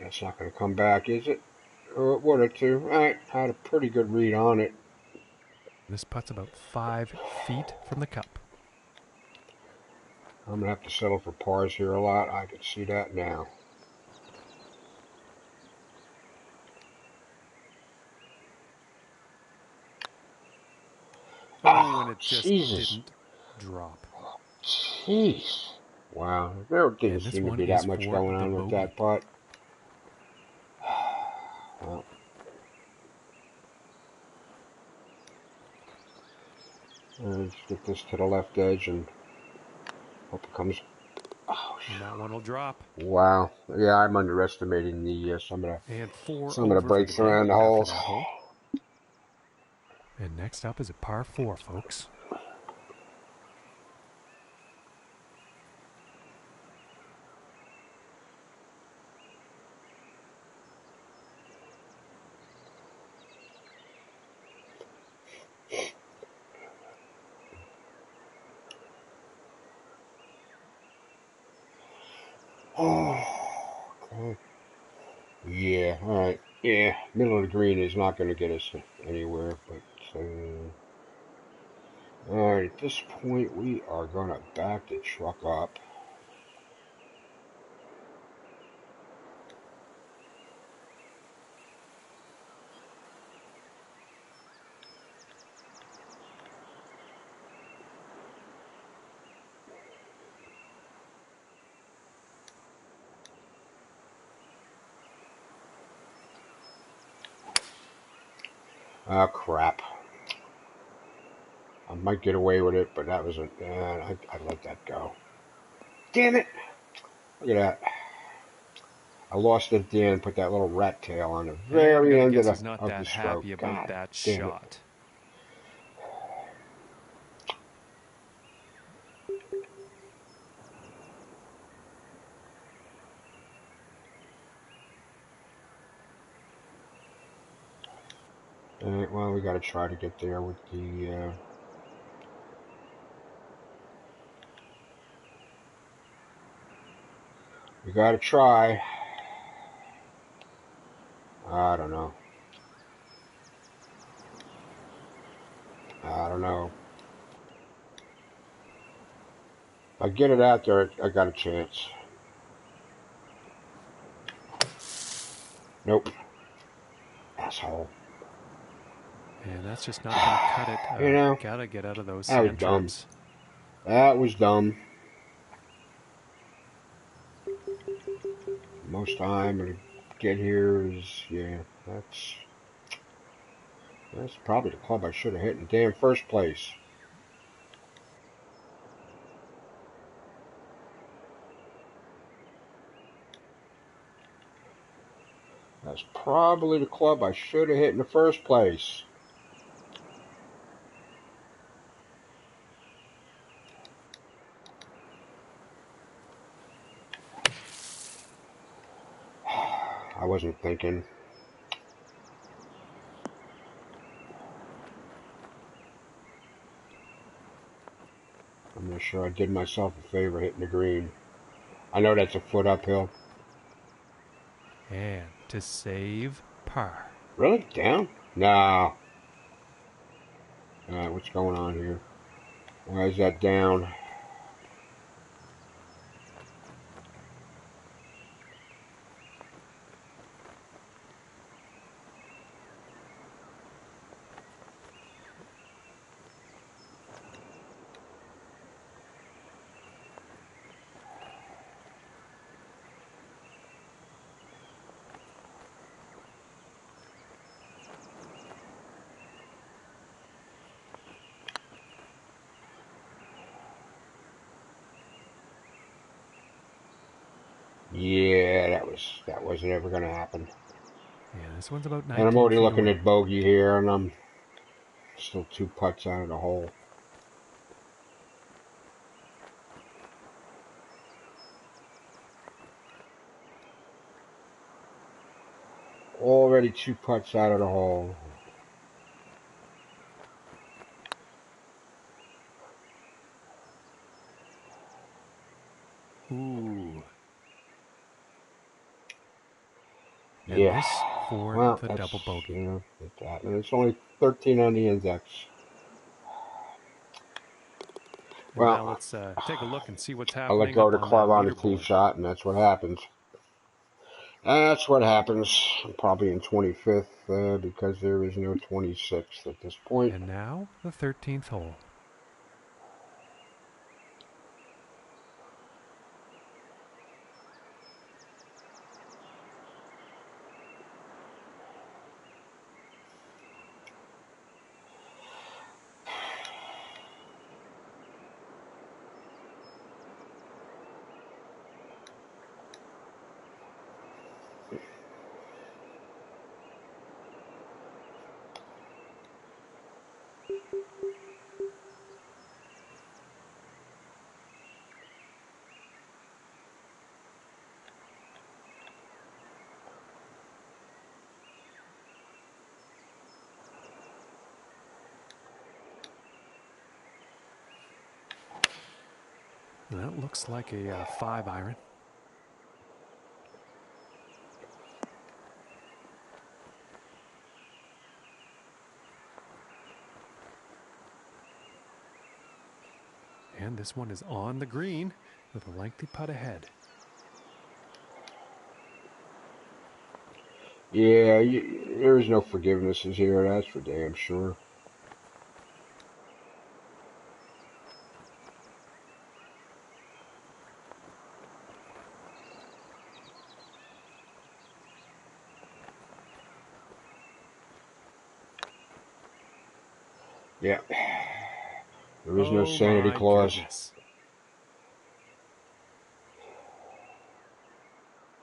Speaker 1: That's not gonna come back, is it? Oh, it would have too. I had a pretty good read on it.
Speaker 2: This putt's about 5 feet from the cup.
Speaker 1: I'm gonna have to settle for pars here a lot. I can see that now.
Speaker 2: Oh, and it just
Speaker 1: Jesus.
Speaker 2: didn't drop.
Speaker 1: Jeez. Wow. There didn't
Speaker 2: And this
Speaker 1: seem to
Speaker 2: one
Speaker 1: be that
Speaker 2: is
Speaker 1: much
Speaker 2: for
Speaker 1: going
Speaker 2: the
Speaker 1: on with
Speaker 2: bogey.
Speaker 1: that putt. Well, let's get this to the left edge and hope it comes. Oh,
Speaker 2: And that one will drop.
Speaker 1: wow. Yeah, I'm underestimating the some of
Speaker 2: And 4
Speaker 1: the
Speaker 2: over for the
Speaker 1: breaks
Speaker 2: day
Speaker 1: around the
Speaker 2: after
Speaker 1: holes.
Speaker 2: that hole. And next up is a par 4, folks.
Speaker 1: Oh, okay. Yeah, alright. Yeah, middle of the green is not going to get us anywhere, but alright, at this point we are going to back the truck up. Ah, crap. I might get away with it, but that was I let that go. Damn it! Look at that. I lost it at the end, put that little rat tail on the
Speaker 2: And I'm
Speaker 1: very
Speaker 2: going to
Speaker 1: end
Speaker 2: guess he's not
Speaker 1: of the
Speaker 2: that
Speaker 1: stroke.
Speaker 2: happy about
Speaker 1: God
Speaker 2: that
Speaker 1: damn it.
Speaker 2: shot.
Speaker 1: Alright, well, we got to try to get there with the. We got to try. I don't know. I don't know. If I get it out there, I got a chance. Nope. Asshole.
Speaker 2: And that's just not going to cut it.
Speaker 1: You know,
Speaker 2: Got to get out of those
Speaker 1: that was
Speaker 2: sand
Speaker 1: dumb.
Speaker 2: traps.
Speaker 1: That was dumb. Most time to get here is, yeah, that's probably the club I should have hit in the damn first place. That's probably the club I should have hit in the first place. I wasn't thinking. I'm not sure I did myself a favor hitting the green. I know that's a foot uphill.
Speaker 2: And to save par.
Speaker 1: Really? Down? No. Alright, what's going on here? Why is that down? Yeah, that wasn't ever going to happen.
Speaker 2: Yeah, this one's about
Speaker 1: And I'm
Speaker 2: 19
Speaker 1: already
Speaker 2: feet
Speaker 1: looking
Speaker 2: away.
Speaker 1: at bogey here, and I'm still 2 putts out of the hole. Already 2 putts out of the hole.
Speaker 2: Ooh. And
Speaker 1: Yeah.
Speaker 2: this for
Speaker 1: Well,
Speaker 2: the
Speaker 1: that's,
Speaker 2: double bogey.
Speaker 1: you know, that. And it's only 13 on the index.
Speaker 2: Well,
Speaker 1: Well,
Speaker 2: let's take a look and see what's
Speaker 1: I let
Speaker 2: happening
Speaker 1: go of
Speaker 2: up
Speaker 1: the
Speaker 2: on the
Speaker 1: club on the tee
Speaker 2: leaderboard.
Speaker 1: shot, and that's what happens. That's what happens. I'm probably in 25th because there is no 26th at this point.
Speaker 2: And now the 13th hole. That looks like a 5-iron. And this one is on the green with a lengthy putt ahead.
Speaker 1: Yeah, there is no forgivenesses here, that's for damn sure. Yeah. There is no
Speaker 2: Oh
Speaker 1: sanity
Speaker 2: my
Speaker 1: clause.
Speaker 2: goodness.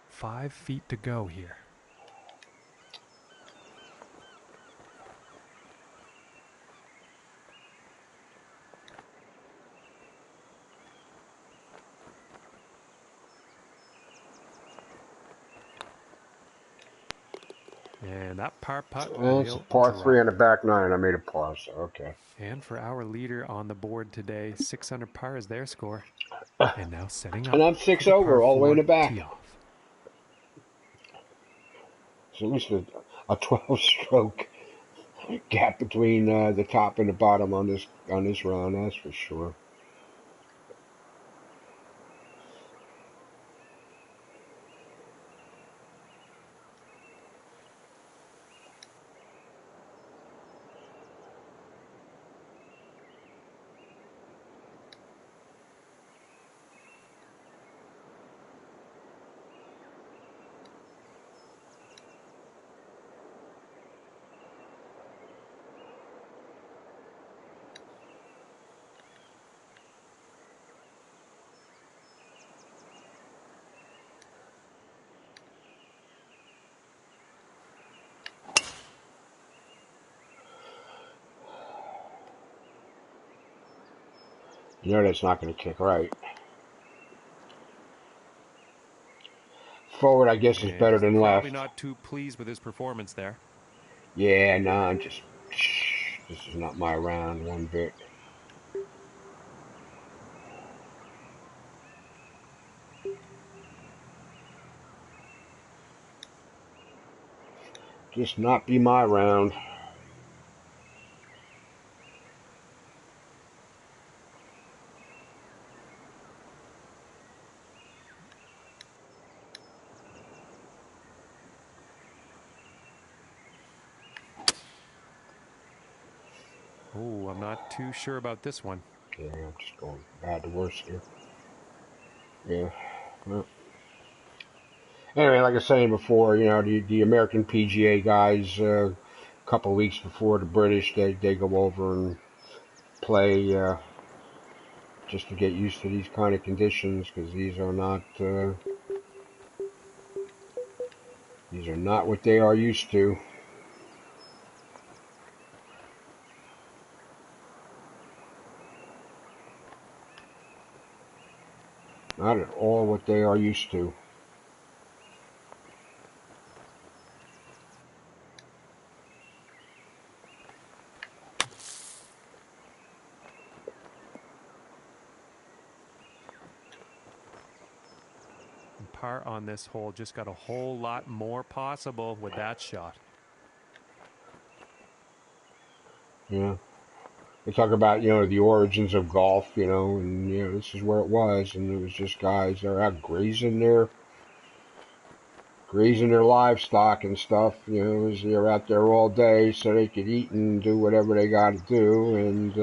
Speaker 2: 5 feet to go here. And that par putt
Speaker 1: It's a
Speaker 2: will
Speaker 1: par 3 on
Speaker 2: drop.
Speaker 1: the back 9. I made a par, so okay.
Speaker 2: And for our leader on the board today, 6 under par is their score. And now setting
Speaker 1: And
Speaker 2: up
Speaker 1: I'm
Speaker 2: for
Speaker 1: 6
Speaker 2: the par
Speaker 1: over, all the way in
Speaker 2: 4
Speaker 1: the back.
Speaker 2: tee off.
Speaker 1: So at least a 12-stroke gap between the top and the bottom on this round, that's for sure. You know that's not going to kick right. Forward, I guess, is
Speaker 2: And
Speaker 1: better
Speaker 2: he's
Speaker 1: than
Speaker 2: probably
Speaker 1: left.
Speaker 2: not too pleased with his performance there.
Speaker 1: Yeah, no, I'm just... This is not my round one bit. Just not be my round.
Speaker 2: Oh, I'm not too sure about this one.
Speaker 1: Yeah, I'm just going bad to worse here. Yeah. Well, anyway, like I was saying before, you know, the American PGA guys, a couple of weeks before the British, they go over and play just to get used to these kind of conditions, because these are not These are not what they are used to. Not at all what they are used to.
Speaker 2: Par on this hole just got a whole lot more possible with that shot.
Speaker 1: Yeah. They talk about, the origins of golf, and, this is where it was. And it was just guys that are out grazing their livestock and stuff, as they're out there all day so they could eat and do whatever they got to do. And,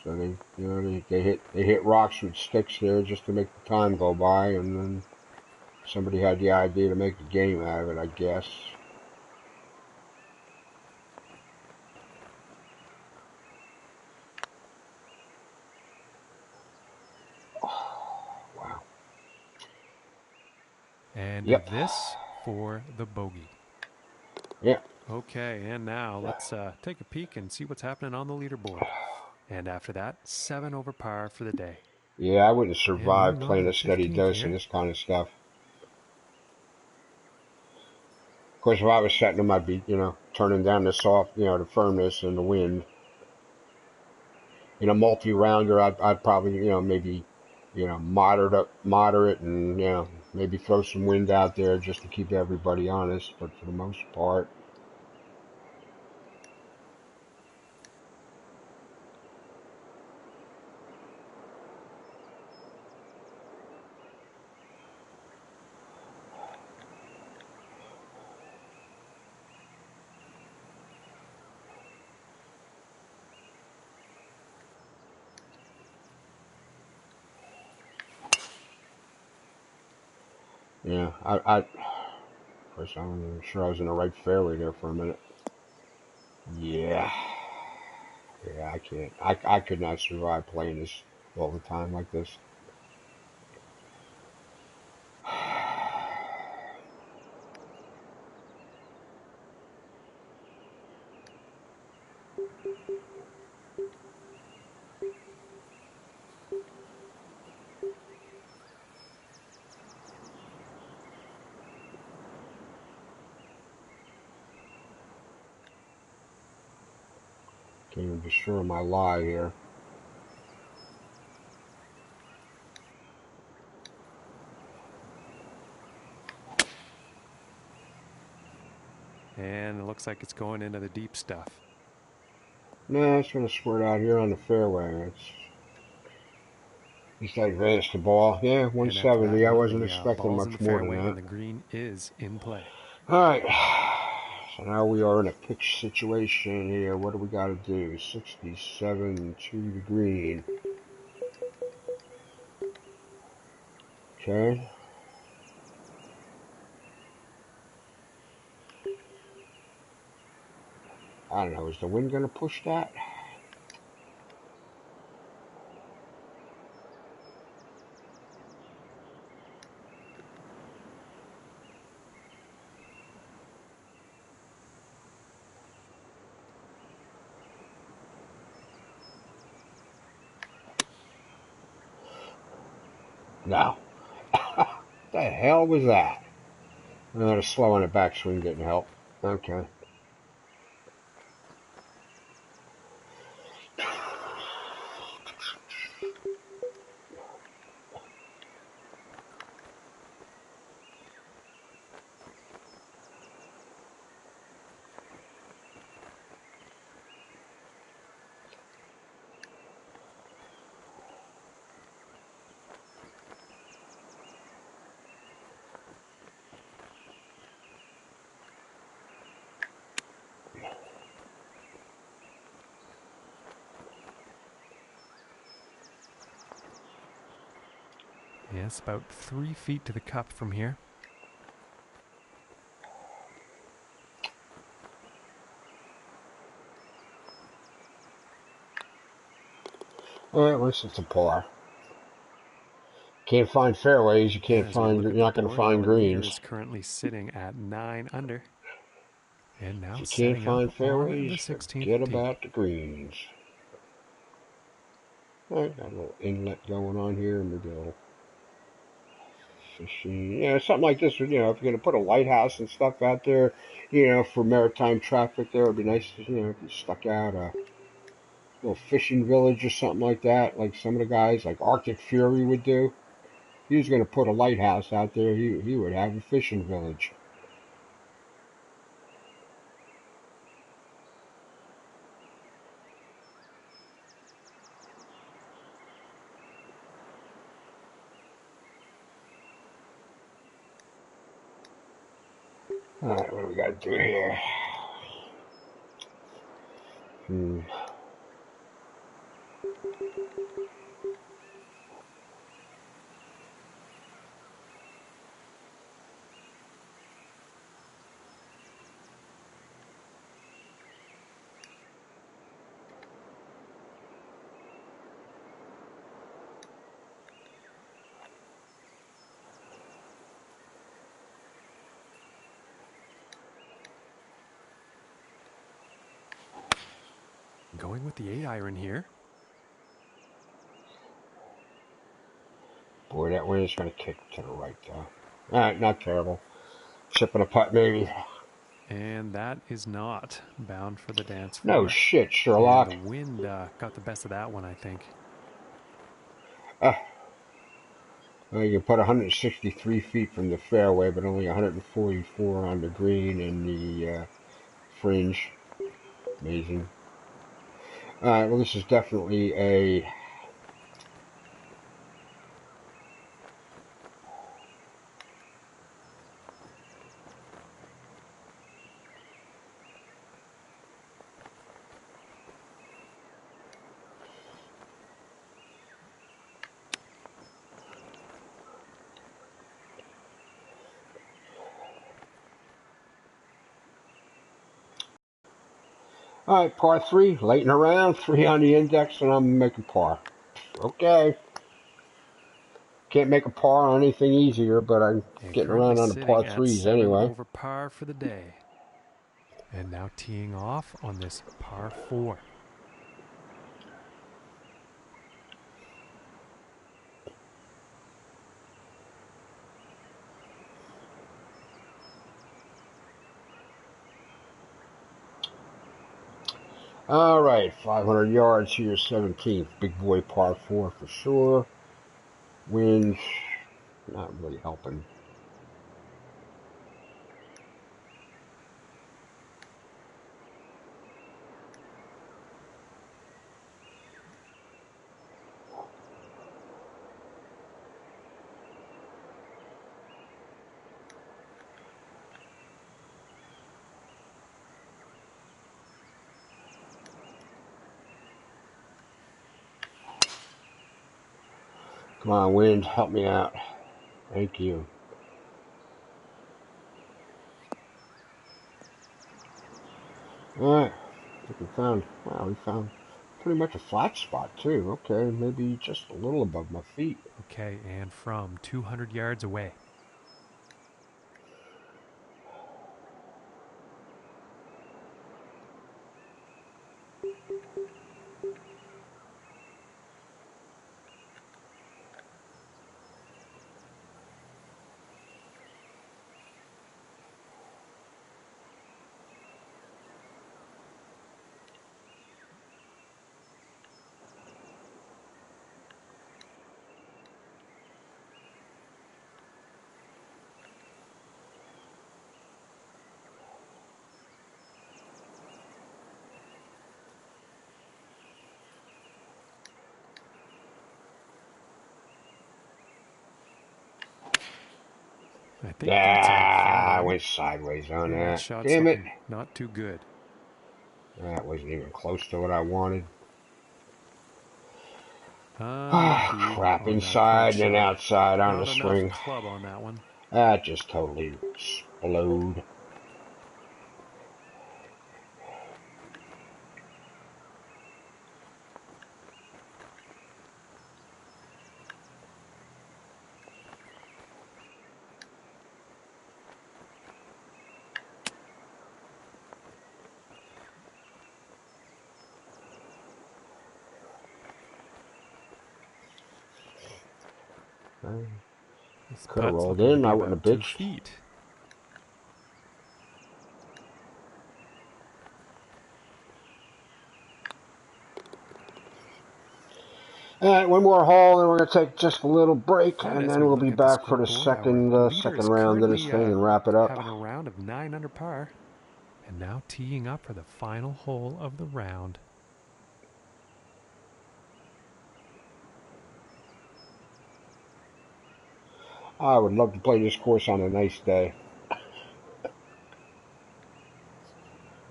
Speaker 1: so they hit rocks with sticks there just to make the time go by, and then somebody had the idea to make a game out of it, I guess. Wow.
Speaker 2: And
Speaker 1: Yep.
Speaker 2: this for the bogey.
Speaker 1: Yeah.
Speaker 2: Okay, and now let's take a peek and see what's happening on the leaderboard. And after that, 7 over par for the day.
Speaker 1: Yeah, I wouldn't survive playing a steady
Speaker 2: 15th
Speaker 1: dose
Speaker 2: here.
Speaker 1: of this kind of stuff. Of course, if I was setting them, I'd be, turning down the soft, the firmness and the wind. In a multi-rounder, I'd probably, maybe, moderate, and maybe throw some wind out there just to keep everybody honest. But for the most part, yeah, of course, I'm sure I was in the right fairway there for a minute. Yeah, I can't. I could not survive playing this all the time like this. Can't even be sure of my lie here.
Speaker 2: And it looks like it's going into the deep stuff.
Speaker 1: Nah, it's going to squirt out here on the fairway. At least I advanced the ball. Yeah, 170. I wasn't expecting
Speaker 2: ball's in
Speaker 1: much
Speaker 2: the
Speaker 1: more than
Speaker 2: fairway,
Speaker 1: that.
Speaker 2: and the green is in play.
Speaker 1: All right. So now we are in a pitch situation here. What do we got to do? 67 to the green. Okay. I don't know. Is the wind going to push that? No. What the hell was that? The slow on the backswing didn't help. Okay.
Speaker 2: Yes, about 3 feet to the cup from here.
Speaker 1: Well, at least it's a par. Can't find fairways. You can't
Speaker 2: As we
Speaker 1: find.
Speaker 2: look
Speaker 1: You're
Speaker 2: at the
Speaker 1: not going to
Speaker 2: board, our
Speaker 1: find
Speaker 2: leader
Speaker 1: greens.
Speaker 2: is currently sitting at 9 under. And now
Speaker 1: If you can't
Speaker 2: setting up
Speaker 1: find
Speaker 2: on the
Speaker 1: fairways,
Speaker 2: 16th
Speaker 1: forget
Speaker 2: tee.
Speaker 1: about the greens. All right, got a little inlet going on here. Maybe a little fishing. Yeah, something like this. You know, if you're going to put a lighthouse and stuff out there, you know, for maritime traffic, there would be nice. You know, if you stuck out a little fishing village or something like that, like some of the guys, like Arctic Fury would do. If he was going to put a lighthouse out there, he would have a fishing village. All right, what do we got to do here?
Speaker 2: Going with the 8-iron here.
Speaker 1: Boy, that wind's going to kick to the right, though. All right, not terrible. Chipping a putt, maybe.
Speaker 2: And that is not bound for the dance
Speaker 1: No
Speaker 2: floor.
Speaker 1: shit,
Speaker 2: And
Speaker 1: Sherlock.
Speaker 2: the wind got the best of that one, I think.
Speaker 1: Well, you can put 163 feet from the fairway, but only 144 on the green and the fringe. Amazing. All right, well, this is definitely a... All right, par 3, late in the round, 3 on the index, and I'm making par. Okay. Can't make a par on anything easier, but I'm
Speaker 2: And
Speaker 1: getting
Speaker 2: currently
Speaker 1: around on the par
Speaker 2: sitting at
Speaker 1: 3s
Speaker 2: 7
Speaker 1: anyway.
Speaker 2: over par for the day. And now teeing off on this par 4.
Speaker 1: All right, 500 yards here, 17th. Big boy par 4 for sure. Winds, not really helping. Come on, wind, help me out. Thank you. All right, I think we found pretty much a flat spot too. Okay, maybe just a little above my feet.
Speaker 2: Okay, and from 200 yards away. I think that's a flat
Speaker 1: I
Speaker 2: iron.
Speaker 1: went sideways on
Speaker 2: And that
Speaker 1: that.
Speaker 2: shot's
Speaker 1: Damn it.
Speaker 2: looking not too good.
Speaker 1: That wasn't even close to what I wanted.
Speaker 2: Unlucky
Speaker 1: Crap,
Speaker 2: on that front
Speaker 1: inside and then
Speaker 2: shot.
Speaker 1: outside on the
Speaker 2: Not enough
Speaker 1: swing.
Speaker 2: club on that one.
Speaker 1: That just totally explode.
Speaker 2: This
Speaker 1: Could have
Speaker 2: putt's
Speaker 1: rolled
Speaker 2: looking to
Speaker 1: in.
Speaker 2: be
Speaker 1: I wouldn't
Speaker 2: about
Speaker 1: have
Speaker 2: 2
Speaker 1: bitched.
Speaker 2: feet.
Speaker 1: All right, one more hole, and we're going to take just a little break,
Speaker 2: And
Speaker 1: and
Speaker 2: as
Speaker 1: then
Speaker 2: we
Speaker 1: we'll
Speaker 2: look
Speaker 1: be
Speaker 2: at the
Speaker 1: back for the
Speaker 2: scoreboard, our leader
Speaker 1: second
Speaker 2: is
Speaker 1: round of this
Speaker 2: currently
Speaker 1: thing and wrap it up.
Speaker 2: having a round of 9 under par, and now teeing up for the final hole of the round.
Speaker 1: I would love to play this course on a nice day.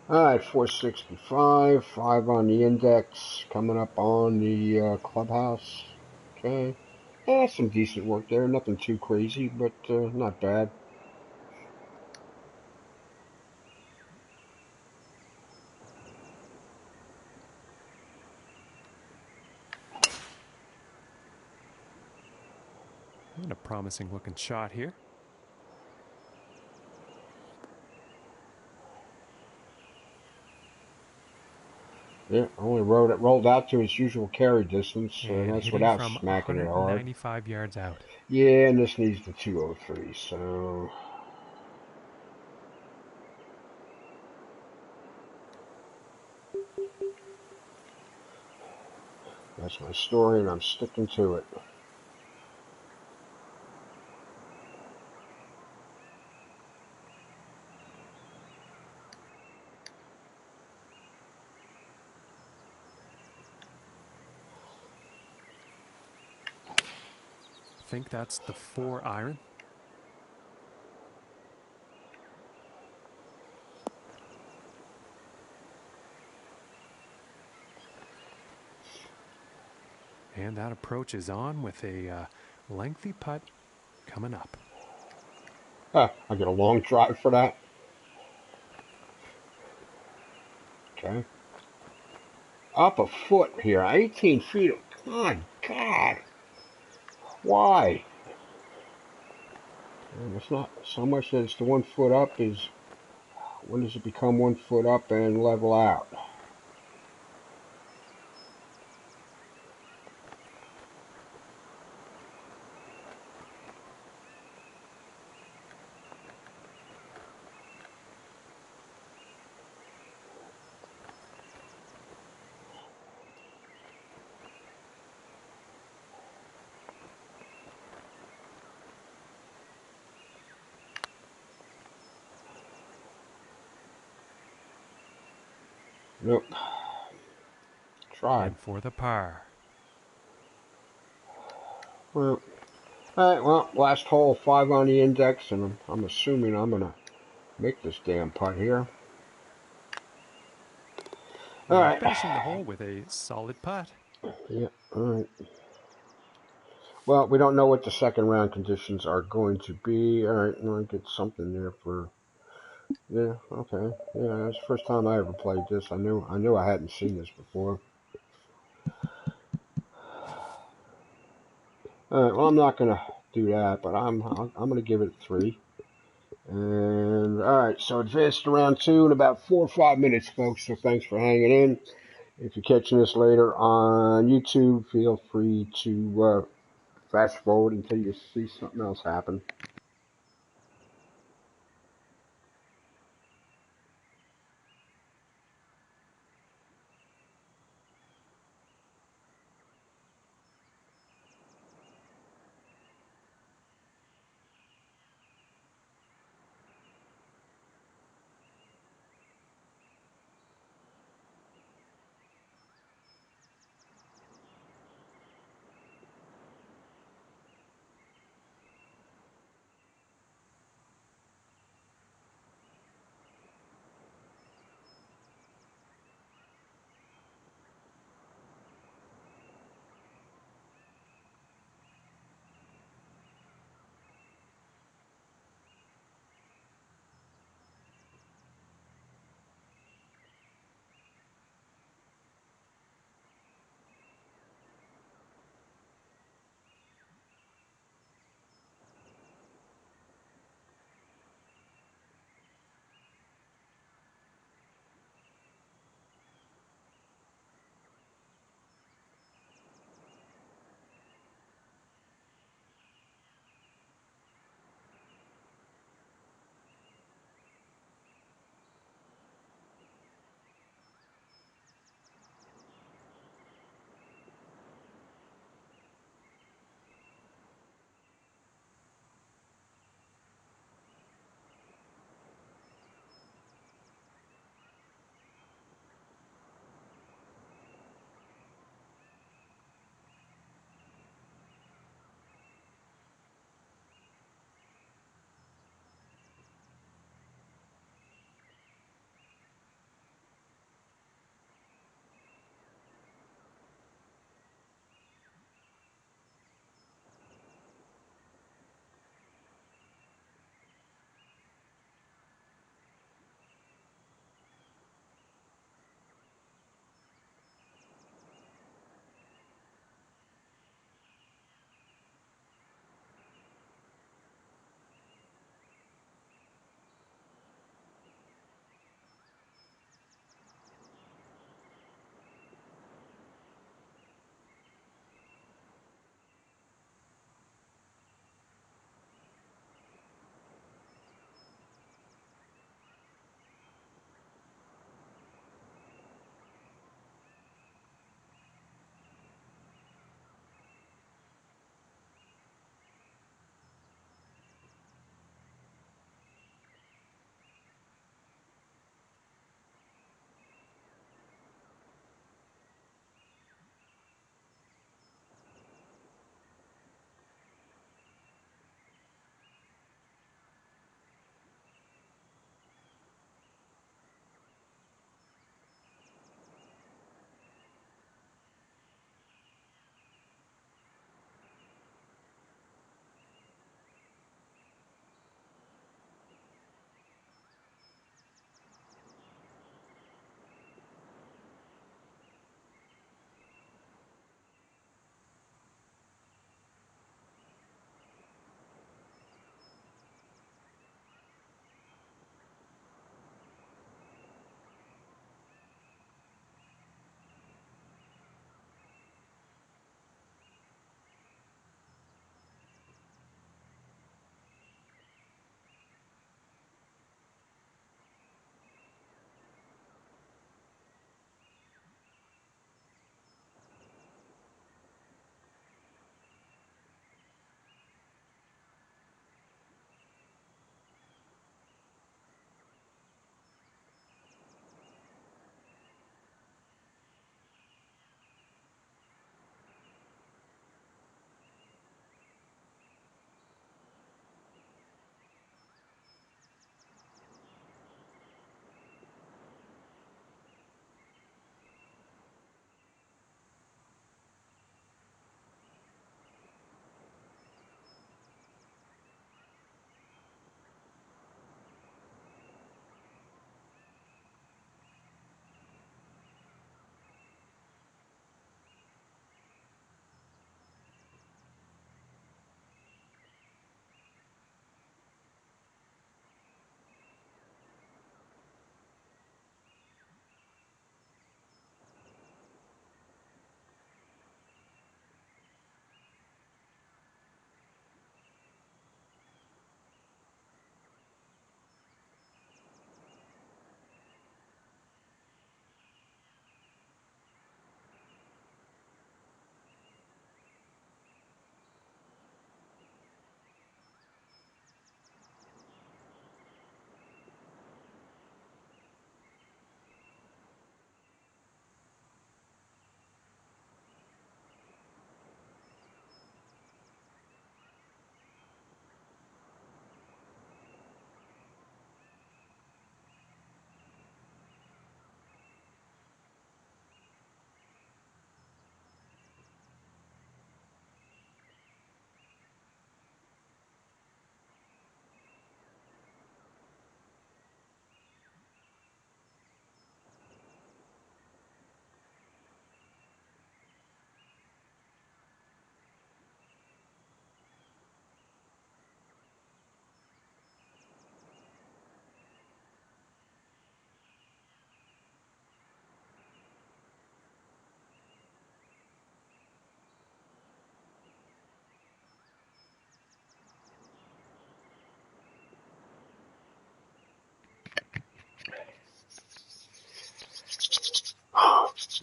Speaker 1: All right, 465, 5 on the index, coming up on the clubhouse. Okay. Yeah, some decent work there. Nothing too crazy, but not bad.
Speaker 2: And a promising looking shot here.
Speaker 1: Yeah, only rolled out to its usual carry distance,
Speaker 2: And
Speaker 1: that's
Speaker 2: hitting
Speaker 1: without
Speaker 2: from
Speaker 1: smacking it hard.
Speaker 2: 195 yards out.
Speaker 1: Yeah, and this needs the 203, so... That's my story, and I'm sticking to it.
Speaker 2: I think that's the 4 iron. And that approach is on with a lengthy putt coming up.
Speaker 1: I get a long drive for that. Okay. Up a foot here, 18 feet. My God. Why? And it's not so much that it's the 1 foot up is when does it become 1 foot up and level out? Nope. Tried.
Speaker 2: And for the par.
Speaker 1: Well, all right, well, last hole, 5 on the index, and I'm assuming I'm going to make this damn putt here. All right.
Speaker 2: Finishing the hole with a solid putt.
Speaker 1: Yeah, all right. Well, we don't know what the second round conditions are going to be. All right, I'll get something there for... Yeah, okay. Yeah, that's the first time I ever played this. I knew I hadn't seen this before. All right, well, I'm not going to do that, but I'm going to give it 3. And, all right, so advanced to round 2 in about 4 or 5 minutes, folks, so thanks for hanging in. If you're catching this later on YouTube, feel free to fast forward until you see something else happen.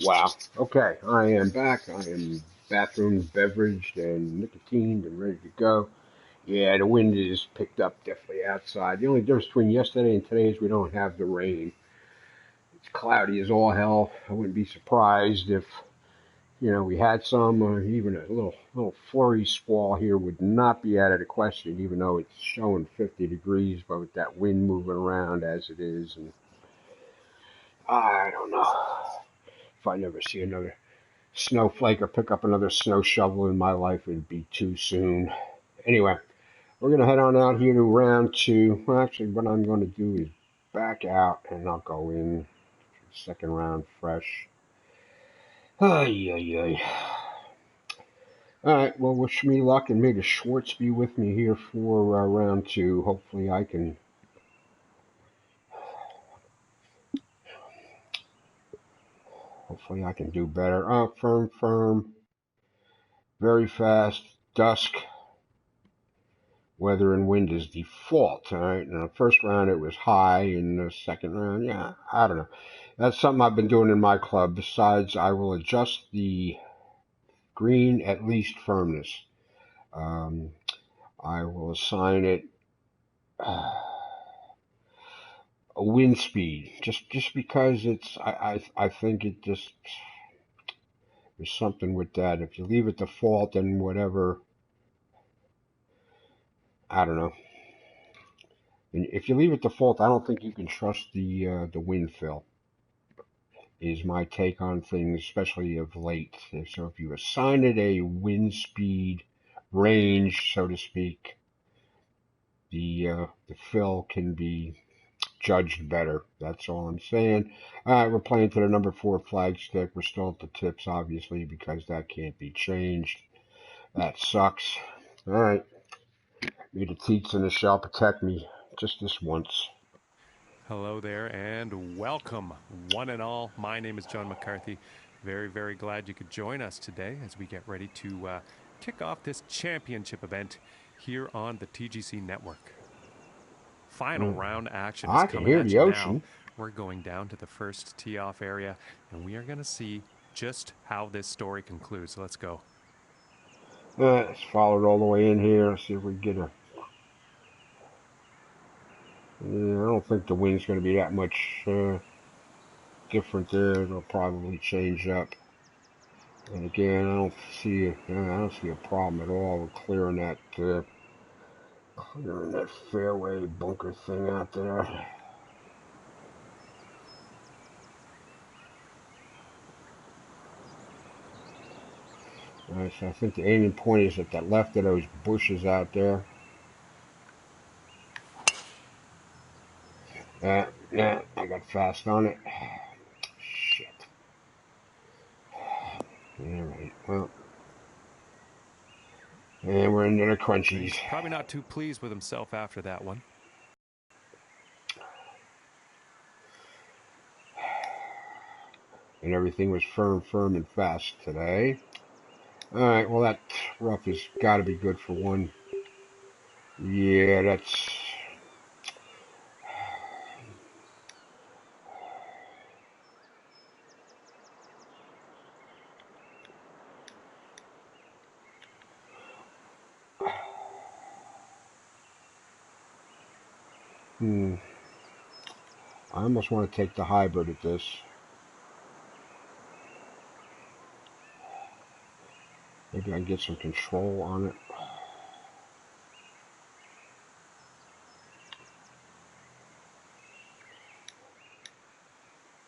Speaker 1: Wow. Okay, I am back. I am bathroom beveraged and nicotined and ready to go. Yeah, the wind is picked up definitely outside. The only difference between yesterday and today is we don't have the rain. It's cloudy as all hell. I wouldn't be surprised if, we had some, or even a little flurry squall here would not be out of the question, even though it's showing 50 degrees, but with that wind moving around as it is, and I don't know if I never see another snowflake or pick up another snow shovel in my life, it'd be too soon. Anyway, we're going to head on out here to round two. Well, actually, what I'm going to do is back out and I'll go in second round fresh. Ay, ay, ay. All right, well, wish me luck, and may the Schwartz be with me here for round two. Hopefully I can do better. Oh, firm, very fast, dusk. Weather and wind is default. All right. Now, the first round it was high. In the second round, yeah, I don't know. That's something I've been doing in my club. Besides, I will adjust the green at least firmness. I will assign it a wind speed, just because it's. I think it just there's something with that. If you leave it default and whatever, I don't know. And if you leave it default, I don't think you can trust the wind fill. Is my take on things, especially of late. So if you assign it a wind speed range, so to speak, the fill can be judged better. That's all I'm saying. All right, we're playing to the number 4 flagstick. We're still at the tips, obviously, because that can't be changed. That sucks. All right. May the teats in the shell protect me just this once.
Speaker 2: Hello there and welcome, one and all. My name is John McCarthy. Very, very glad you could join us today as we get ready to kick off this championship event here on the TGC network. Final round action is
Speaker 1: I can
Speaker 2: coming
Speaker 1: hear
Speaker 2: at
Speaker 1: the
Speaker 2: you now.
Speaker 1: ocean.
Speaker 2: We're going down to the first tee-off area, and we are going to see just how this story concludes. So let's go.
Speaker 1: Let's follow it all the way in here. See if we get a. Yeah, I don't think the wind's going to be that much different there. It'll probably change up. And again, I don't see a problem at all with clearing that fairway bunker thing out there. Alright, so I think the aiming point is at the left of those bushes out there. Yeah, I got fast on it. Shit. Alright, well. And we're into the crunchies.
Speaker 2: He's probably not too pleased with himself after that one.
Speaker 1: And everything was firm, and fast today. Alright, well that rough has got to be good for one. Yeah, that's... I almost want to take the hybrid at this. Maybe I can get some control on it.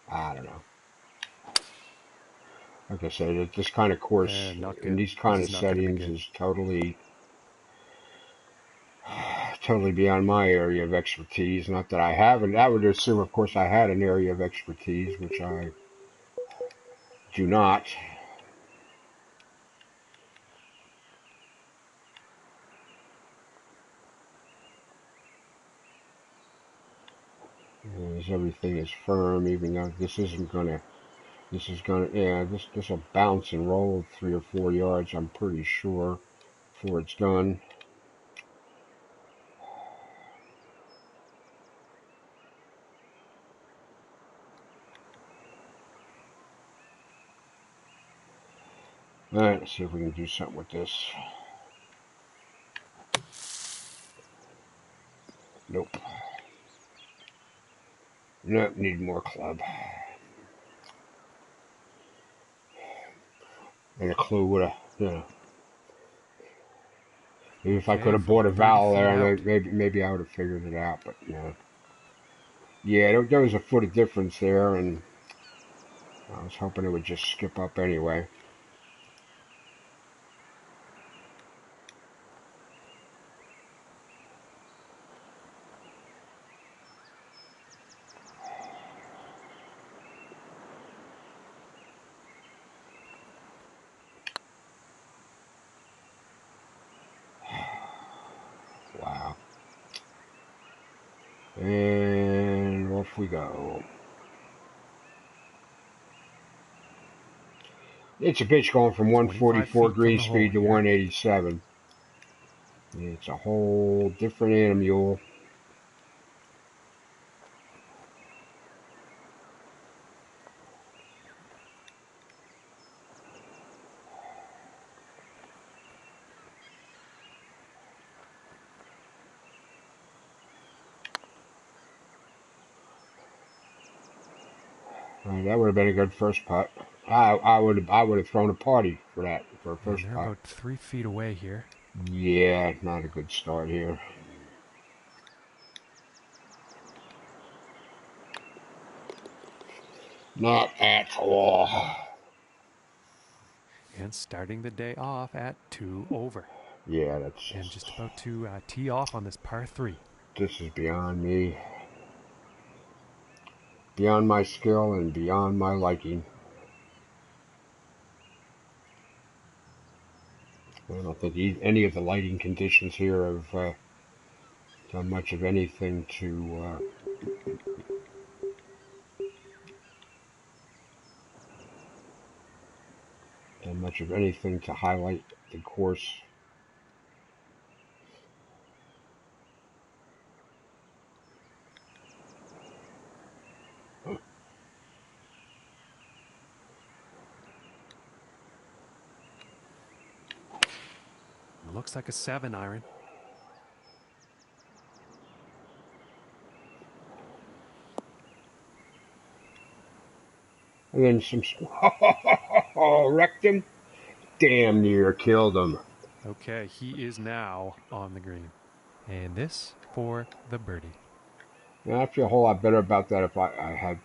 Speaker 1: I don't know. Like I said, this kind of course in these kind of settings is totally beyond my area of expertise. Not that I haven't. I would assume, of course, I had an area of expertise, which I do not. As everything is firm, even though this is gonna, yeah, this will bounce and roll 3 or 4 yards. I'm pretty sure before it's done. Alright, let's see if we can do something with this. Nope. Nope, need more club. And a clue would have, maybe if I could
Speaker 2: Okay,
Speaker 1: have
Speaker 2: from
Speaker 1: bought a
Speaker 2: 30
Speaker 1: vowel
Speaker 2: feet
Speaker 1: there,
Speaker 2: out.
Speaker 1: maybe I would have figured it out, but no. Yeah, there was a foot of difference there, and I was hoping it would just skip up anyway. Wow. And off we go. It's a bitch going from
Speaker 2: 25
Speaker 1: 144
Speaker 2: feet from
Speaker 1: green
Speaker 2: the hole
Speaker 1: speed to
Speaker 2: here.
Speaker 1: 187. It's a whole different animal. That would have been a good first putt. I would have thrown a party for that for a
Speaker 2: And
Speaker 1: first
Speaker 2: they're
Speaker 1: putt.
Speaker 2: about 3 feet away here.
Speaker 1: Yeah, not a good start here. Not at all.
Speaker 2: And starting the day off at 2 over.
Speaker 1: Yeah, that's
Speaker 2: And
Speaker 1: just.
Speaker 2: just about to tee off on this par 3.
Speaker 1: This is beyond me. Beyond my skill and beyond my liking. I don't think any of the lighting conditions here have done much of anything to highlight the course.
Speaker 2: Looks like a 7 iron.
Speaker 1: And then some. Oh, wrecked him. Damn near killed him.
Speaker 2: Okay, he is now on the green. And this for the birdie.
Speaker 1: Now, I feel a whole lot better about that if I had.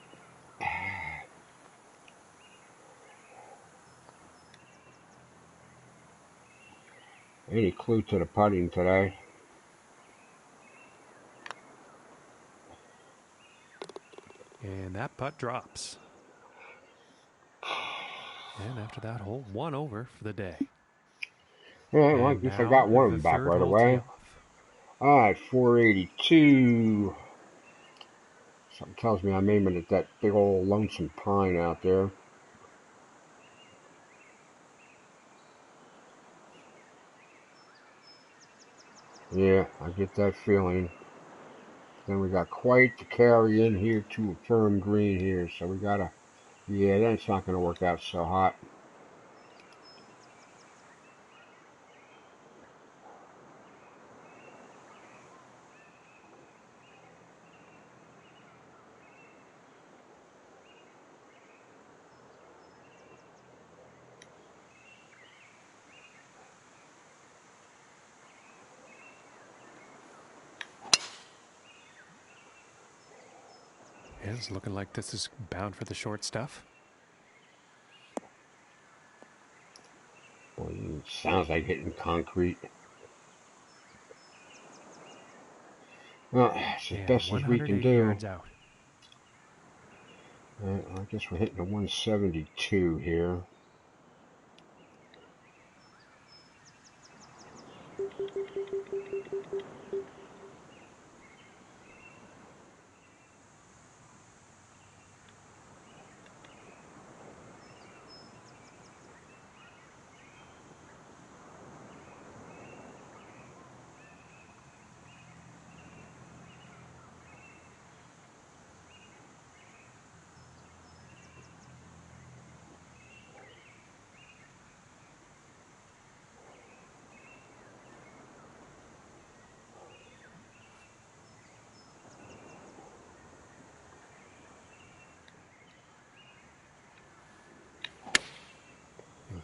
Speaker 1: Any clue to the putting today?
Speaker 2: And that putt drops. And after that hole, 1 over for the day.
Speaker 1: Yeah, well, I
Speaker 2: And
Speaker 1: guess I got
Speaker 2: now
Speaker 1: one of
Speaker 2: the
Speaker 1: them back
Speaker 2: third
Speaker 1: right
Speaker 2: hole tee
Speaker 1: away.
Speaker 2: off.
Speaker 1: Alright, 482. Something tells me I'm aiming at that big old lonesome pine out there. Yeah, I get that feeling. Then we got quite the carry in here to a firm green here, so we gotta. Yeah, that's not gonna work out so hot.
Speaker 2: And it's looking like this is bound for the short stuff.
Speaker 1: Well, it sounds like hitting concrete. Well, it's as
Speaker 2: And
Speaker 1: best as we can
Speaker 2: 180
Speaker 1: do.
Speaker 2: yards out.
Speaker 1: I guess we're hitting a 172 here.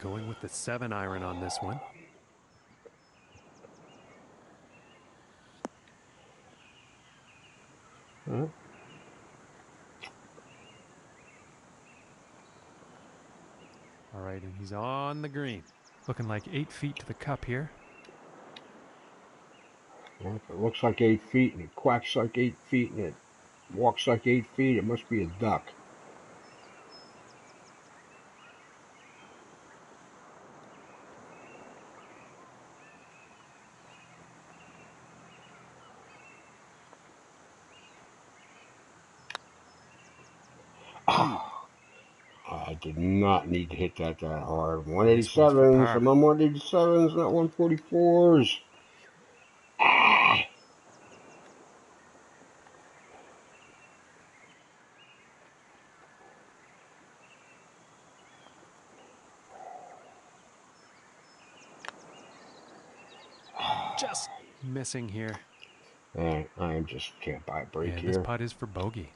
Speaker 2: going with the 7-iron on this one.
Speaker 1: Huh?
Speaker 2: All right, and he's on the green. Looking like 8 feet to the cup here.
Speaker 1: Well, if it looks like 8 feet and it quacks like 8 feet and it walks like 8 feet, it must be a duck. Oh, I did not need to hit that hard. 187s. I'm on 187s, not 144s. Ah.
Speaker 2: Just missing here.
Speaker 1: And I just can't buy a break
Speaker 2: And
Speaker 1: here.
Speaker 2: this putt is for bogey.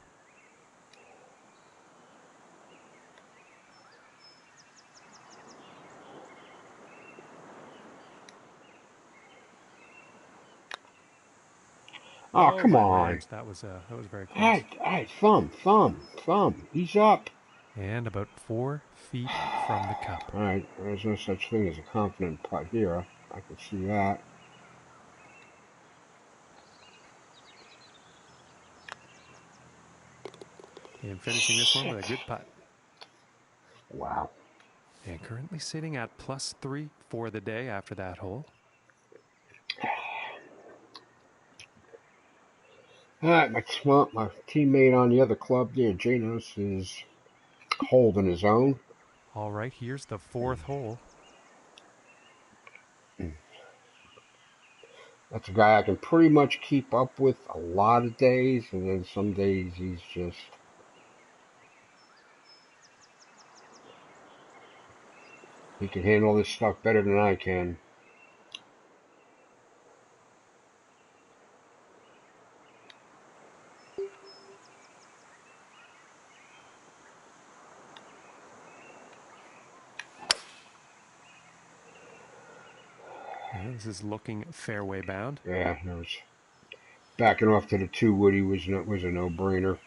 Speaker 1: Oh, come
Speaker 2: my
Speaker 1: on.
Speaker 2: lands. That was very close.
Speaker 1: Hey, thumb. He's up.
Speaker 2: And about 4 feet from the cup.
Speaker 1: All right, there's no such thing as a confident putt here. I can see that.
Speaker 2: And finishing this one with a good putt.
Speaker 1: Wow.
Speaker 2: And currently sitting at +3 for the day after that hole.
Speaker 1: All right, my teammate on the other club there, Janos, is holding his own.
Speaker 2: All right, here's the 4th hole.
Speaker 1: That's a guy I can pretty much keep up with a lot of days, and then some days he's just... He can handle this stuff better than I can.
Speaker 2: And this is looking fairway bound.
Speaker 1: Yeah, it was backing off to the 2 woody was a no-brainer.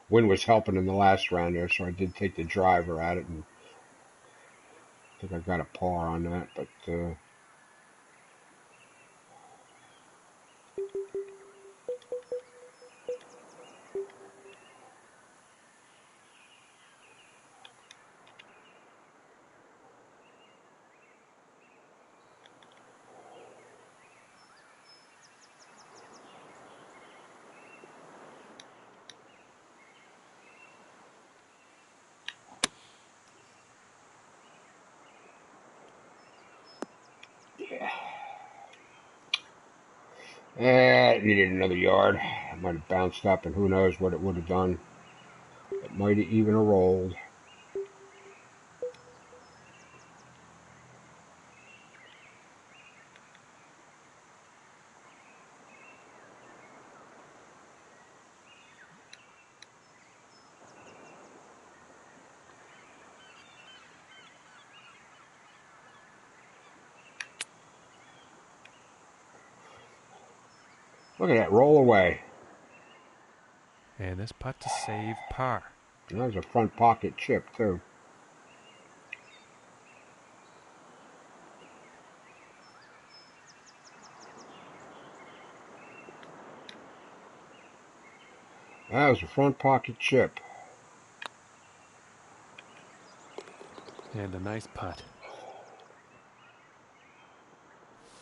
Speaker 1: Wind was helping in the last round there, so I did take the driver at it, and I think I got a par on that, but it needed another yard. It might have bounced up, and who knows what it would have done. It might have even rolled. Look at that, roll away.
Speaker 2: And this putt to save par.
Speaker 1: And that was a front pocket chip, too. That was a front pocket chip.
Speaker 2: And a nice putt.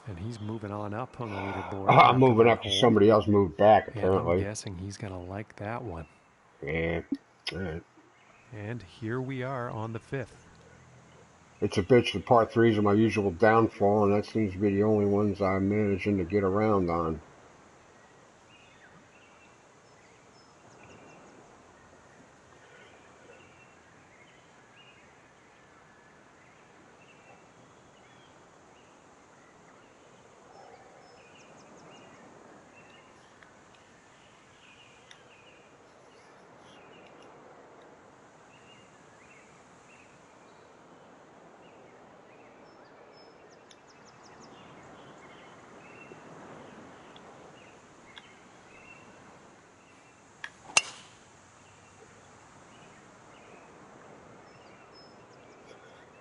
Speaker 2: And he's moving on up on the leaderboard.
Speaker 1: I'm moving up to somebody else moved back, apparently.
Speaker 2: And I'm guessing he's going to like that one.
Speaker 1: Yeah. All right.
Speaker 2: And here we are on the 5th.
Speaker 1: It's a bitch. The par 3s are my usual downfall, and that seems to be the only ones I'm managing to get around on.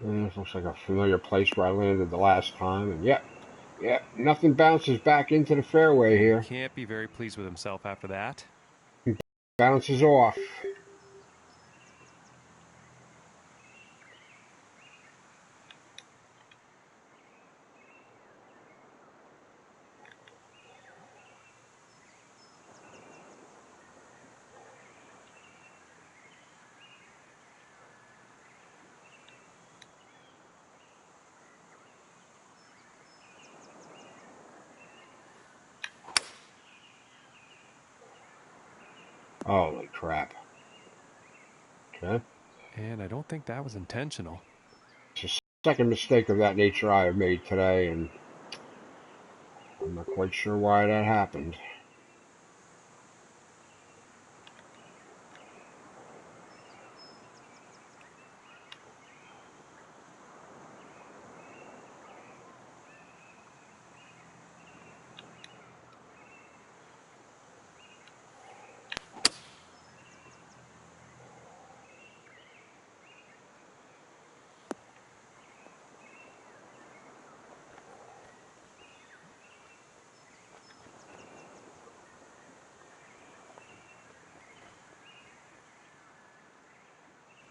Speaker 1: This looks like a familiar place where I landed the last time. And yep, nothing bounces back into the fairway here.
Speaker 2: Can't be very pleased with himself after that.
Speaker 1: Bounces off. Holy crap. Okay.
Speaker 2: And I don't think that was intentional.
Speaker 1: It's the second mistake of that nature I have made today, and I'm not quite sure why that happened.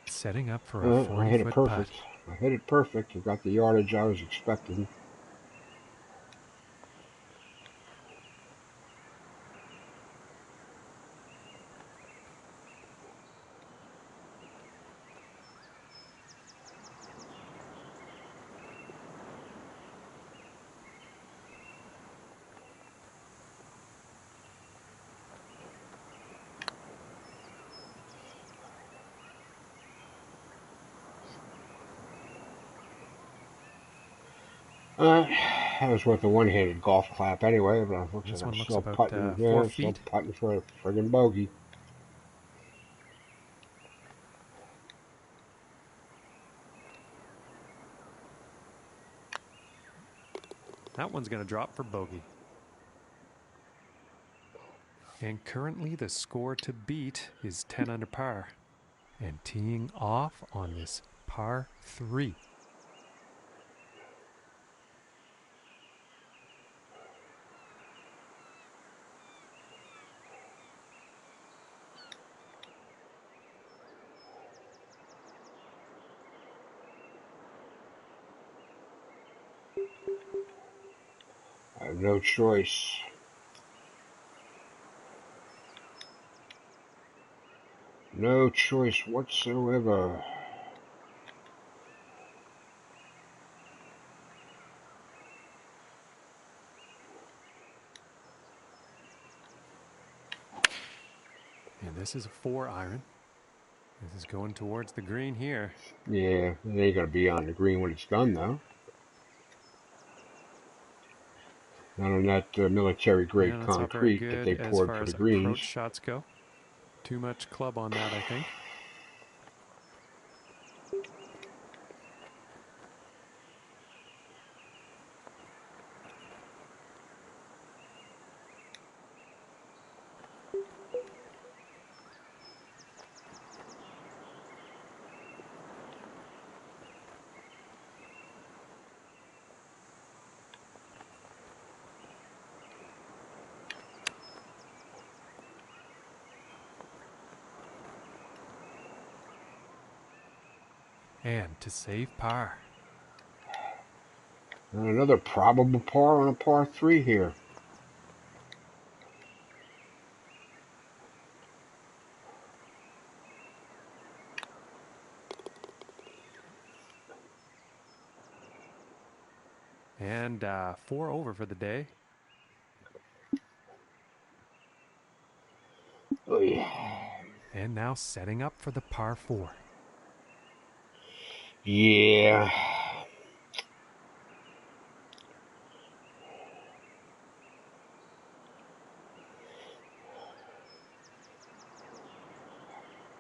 Speaker 2: Setting up for a 40-foot
Speaker 1: I hit it perfect.
Speaker 2: putt.
Speaker 1: I hit it perfect. I got the yardage I was expecting. That was worth a one-handed golf clap anyway, but it looks
Speaker 2: This
Speaker 1: like I'm
Speaker 2: one looks
Speaker 1: still
Speaker 2: about
Speaker 1: putting.
Speaker 2: 4
Speaker 1: Still
Speaker 2: feet.
Speaker 1: putting for a friggin' bogey.
Speaker 2: That one's going to drop for bogey. And currently the score to beat is 10 under par. And teeing off on this par 3.
Speaker 1: I have no choice. No choice whatsoever.
Speaker 2: And this is a 4-iron. This is going towards the green here.
Speaker 1: Yeah, it ain't gonna be on the green when it's done, though. Not on that military-grade
Speaker 2: Yeah, that's not very
Speaker 1: concrete that
Speaker 2: good
Speaker 1: they
Speaker 2: as
Speaker 1: poured
Speaker 2: far
Speaker 1: for the
Speaker 2: as
Speaker 1: greens.
Speaker 2: approach shots go. Too much club on that, I think. And to save par.
Speaker 1: And another probable par on a par 3 here.
Speaker 2: And 4 over for the day.
Speaker 1: Oh, yeah.
Speaker 2: And now setting up for the par 4.
Speaker 1: Yeah.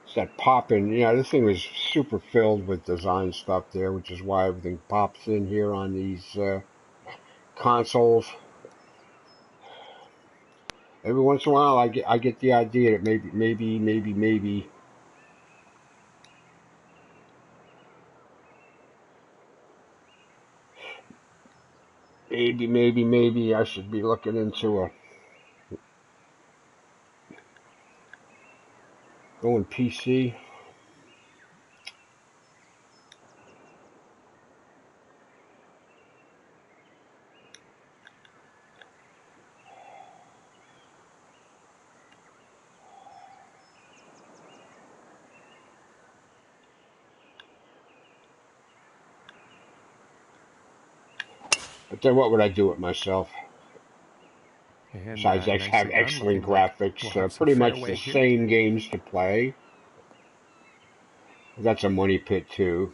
Speaker 1: It's that popping. Yeah, this thing was super filled with design stuff there, which is why everything pops in here on these consoles. Every once in a while, I get the idea that maybe maybe I should be looking into going PC. But then what would I do with myself?
Speaker 2: And
Speaker 1: Besides, I have
Speaker 2: nicely done.
Speaker 1: excellent
Speaker 2: Looking like
Speaker 1: graphics,
Speaker 2: we'll have some
Speaker 1: pretty much
Speaker 2: fairway
Speaker 1: the
Speaker 2: here.
Speaker 1: same games to play. That's a money pit too.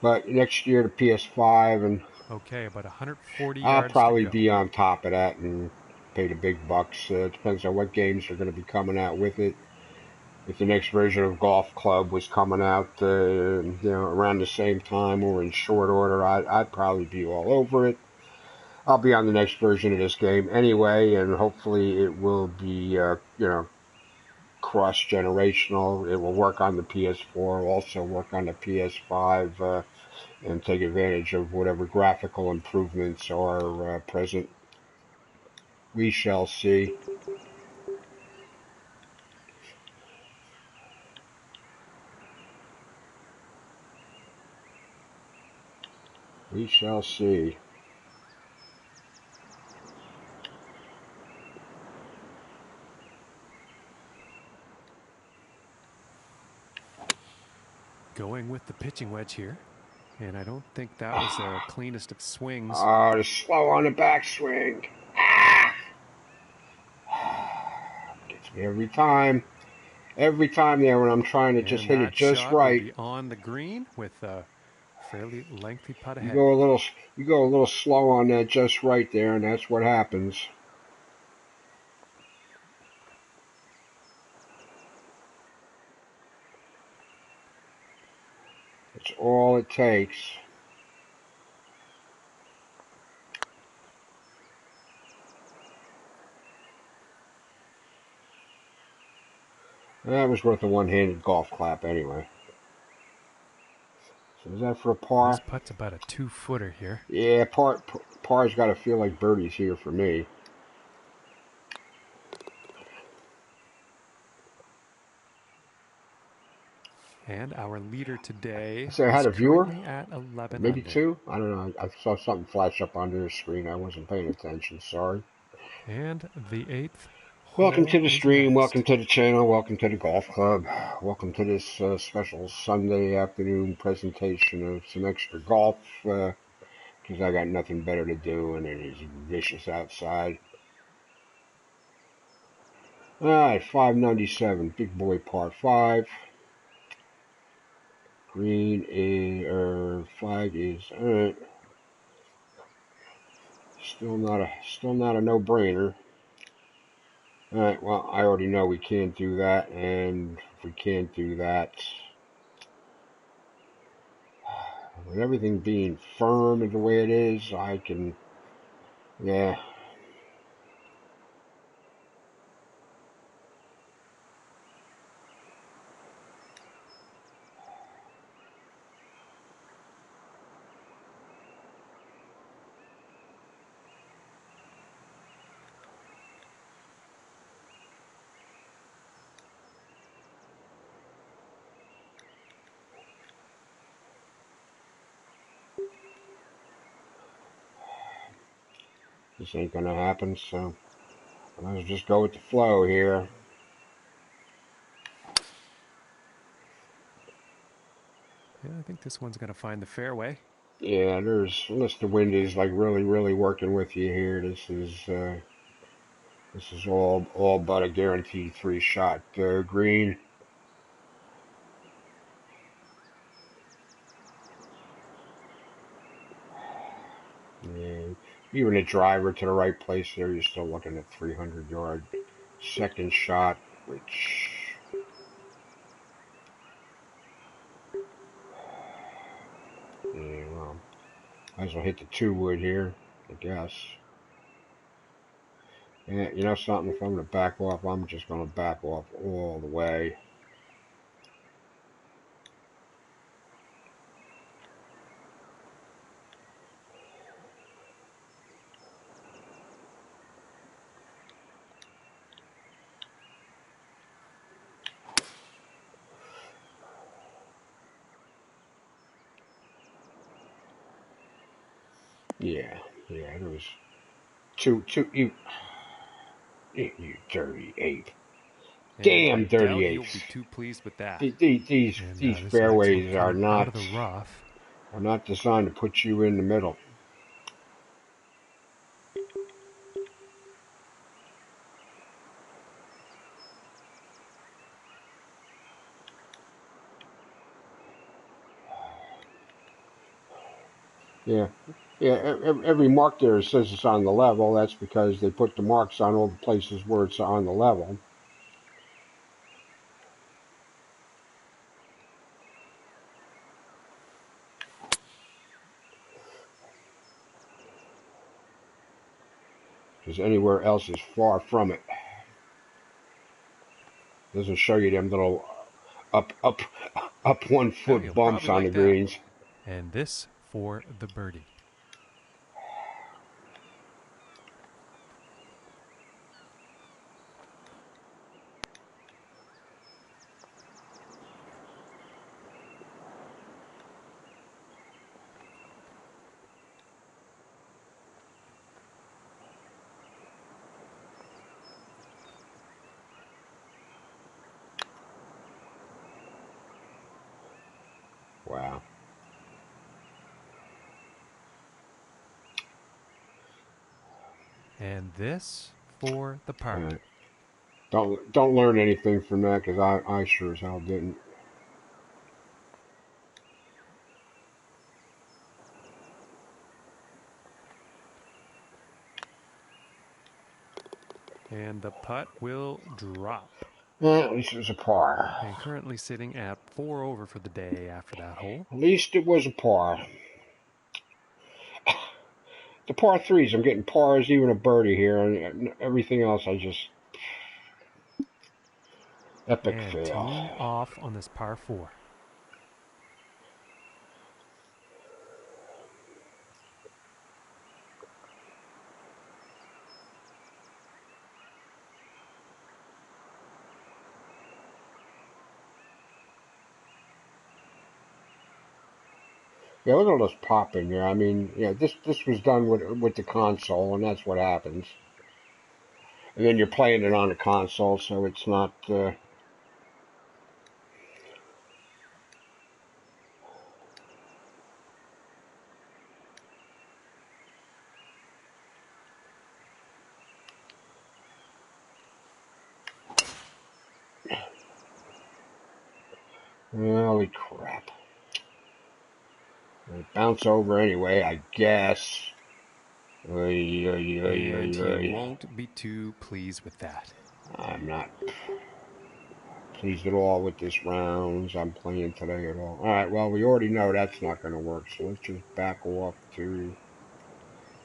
Speaker 1: But next year the PS5, and
Speaker 2: Okay, about 140
Speaker 1: I'll
Speaker 2: yards to
Speaker 1: probably
Speaker 2: go.
Speaker 1: be on top of that and pay the big bucks. It depends on what games are going to be coming out with it. If the next version of Golf Club was coming out, around the same time or in short order, I'd probably be all over it. I'll be on the next version of this game anyway, and hopefully it will be, cross-generational. It will work on the PS4, also work on the PS5, and take advantage of whatever graphical improvements are present. We shall see. We shall see.
Speaker 2: Going with the pitching wedge here. And I don't think that was the cleanest of swings.
Speaker 1: Oh, the slow on the backswing. Gets me every time. Every time there when I'm trying to just
Speaker 2: And
Speaker 1: hit it
Speaker 2: that
Speaker 1: just
Speaker 2: shot will
Speaker 1: right.
Speaker 2: be on the green with a fairly lengthy putt
Speaker 1: You
Speaker 2: ahead.
Speaker 1: go a little slow on that just right there, and that's what happens. That's all it takes. That was worth a one-handed golf clap anyway. So is that for a par?
Speaker 2: This putt's about a 2-footer here.
Speaker 1: Yeah, par's got to feel like birdie's here for me.
Speaker 2: And our leader today
Speaker 1: So I had
Speaker 2: is
Speaker 1: a viewer,
Speaker 2: currently at 11
Speaker 1: maybe
Speaker 2: under.
Speaker 1: two. I don't know. I saw something flash up on their screen. I wasn't paying attention. Sorry.
Speaker 2: And the 8th
Speaker 1: Welcome
Speaker 2: hole
Speaker 1: to the
Speaker 2: is
Speaker 1: stream.
Speaker 2: next.
Speaker 1: Welcome to the channel. Welcome to the golf club. Welcome to this special Sunday afternoon presentation of some extra golf. Because I got nothing better to do, and it is vicious outside. All right, 597, big boy par 5. Green is, 5 is, all right. Still not a no-brainer. All right, well, I already know we can't do that, and if we can't do that, with everything being firm the way it is, I can, yeah. This ain't gonna happen, so let's just go with the flow here.
Speaker 2: Yeah, I think this one's going to find the fairway.
Speaker 1: Yeah, unless the wind is like really working with you here, this is all but a guaranteed 3-shot green. And even a driver to the right place there, you're still looking at 300-yard second shot, which, yeah, well, might as well hit the 2-wood here, I guess. And you know something, if I'm going to back off, I'm just going to back off all the way. Yeah, yeah, there was two, you dirty ape.
Speaker 2: And I
Speaker 1: Damn dirty
Speaker 2: doubt you'll
Speaker 1: apes.
Speaker 2: be too pleased with that. And
Speaker 1: These
Speaker 2: this next one
Speaker 1: fairways
Speaker 2: coming out of the rough.
Speaker 1: are not designed to put you in the middle. Yeah, yeah. Every mark there says it's on the level. That's because they put the marks on all the places where it's on the level. Because anywhere else is far from it. Doesn't show you them little up 1
Speaker 2: Oh,
Speaker 1: foot
Speaker 2: you'll
Speaker 1: bumps
Speaker 2: probably
Speaker 1: on the
Speaker 2: like that.
Speaker 1: greens.
Speaker 2: And this for the birdie.
Speaker 1: Wow.
Speaker 2: And this for the par.
Speaker 1: Right. Don't learn anything from that, because I sure as hell didn't.
Speaker 2: And the putt will drop.
Speaker 1: At least it was a par.
Speaker 2: And currently sitting at 4 over for the day after that hole.
Speaker 1: At least it was a par. The par threes, I'm getting pars, even a birdie here, and everything else I just epic
Speaker 2: And
Speaker 1: fail.
Speaker 2: teeing off on this par 4.
Speaker 1: Yeah, look at all this popping here. I mean, yeah, this was done with the console, and that's what happens. And then you're playing it on the console, so it's not. Holy crap! It bounce over anyway, I guess. Oy, oy, oy,
Speaker 2: And
Speaker 1: oy,
Speaker 2: he
Speaker 1: oy.
Speaker 2: won't be too pleased with that.
Speaker 1: I'm not pleased at all with this rounds I'm playing today at all. Alright, well, we already know that's not going to work, so let's just back off to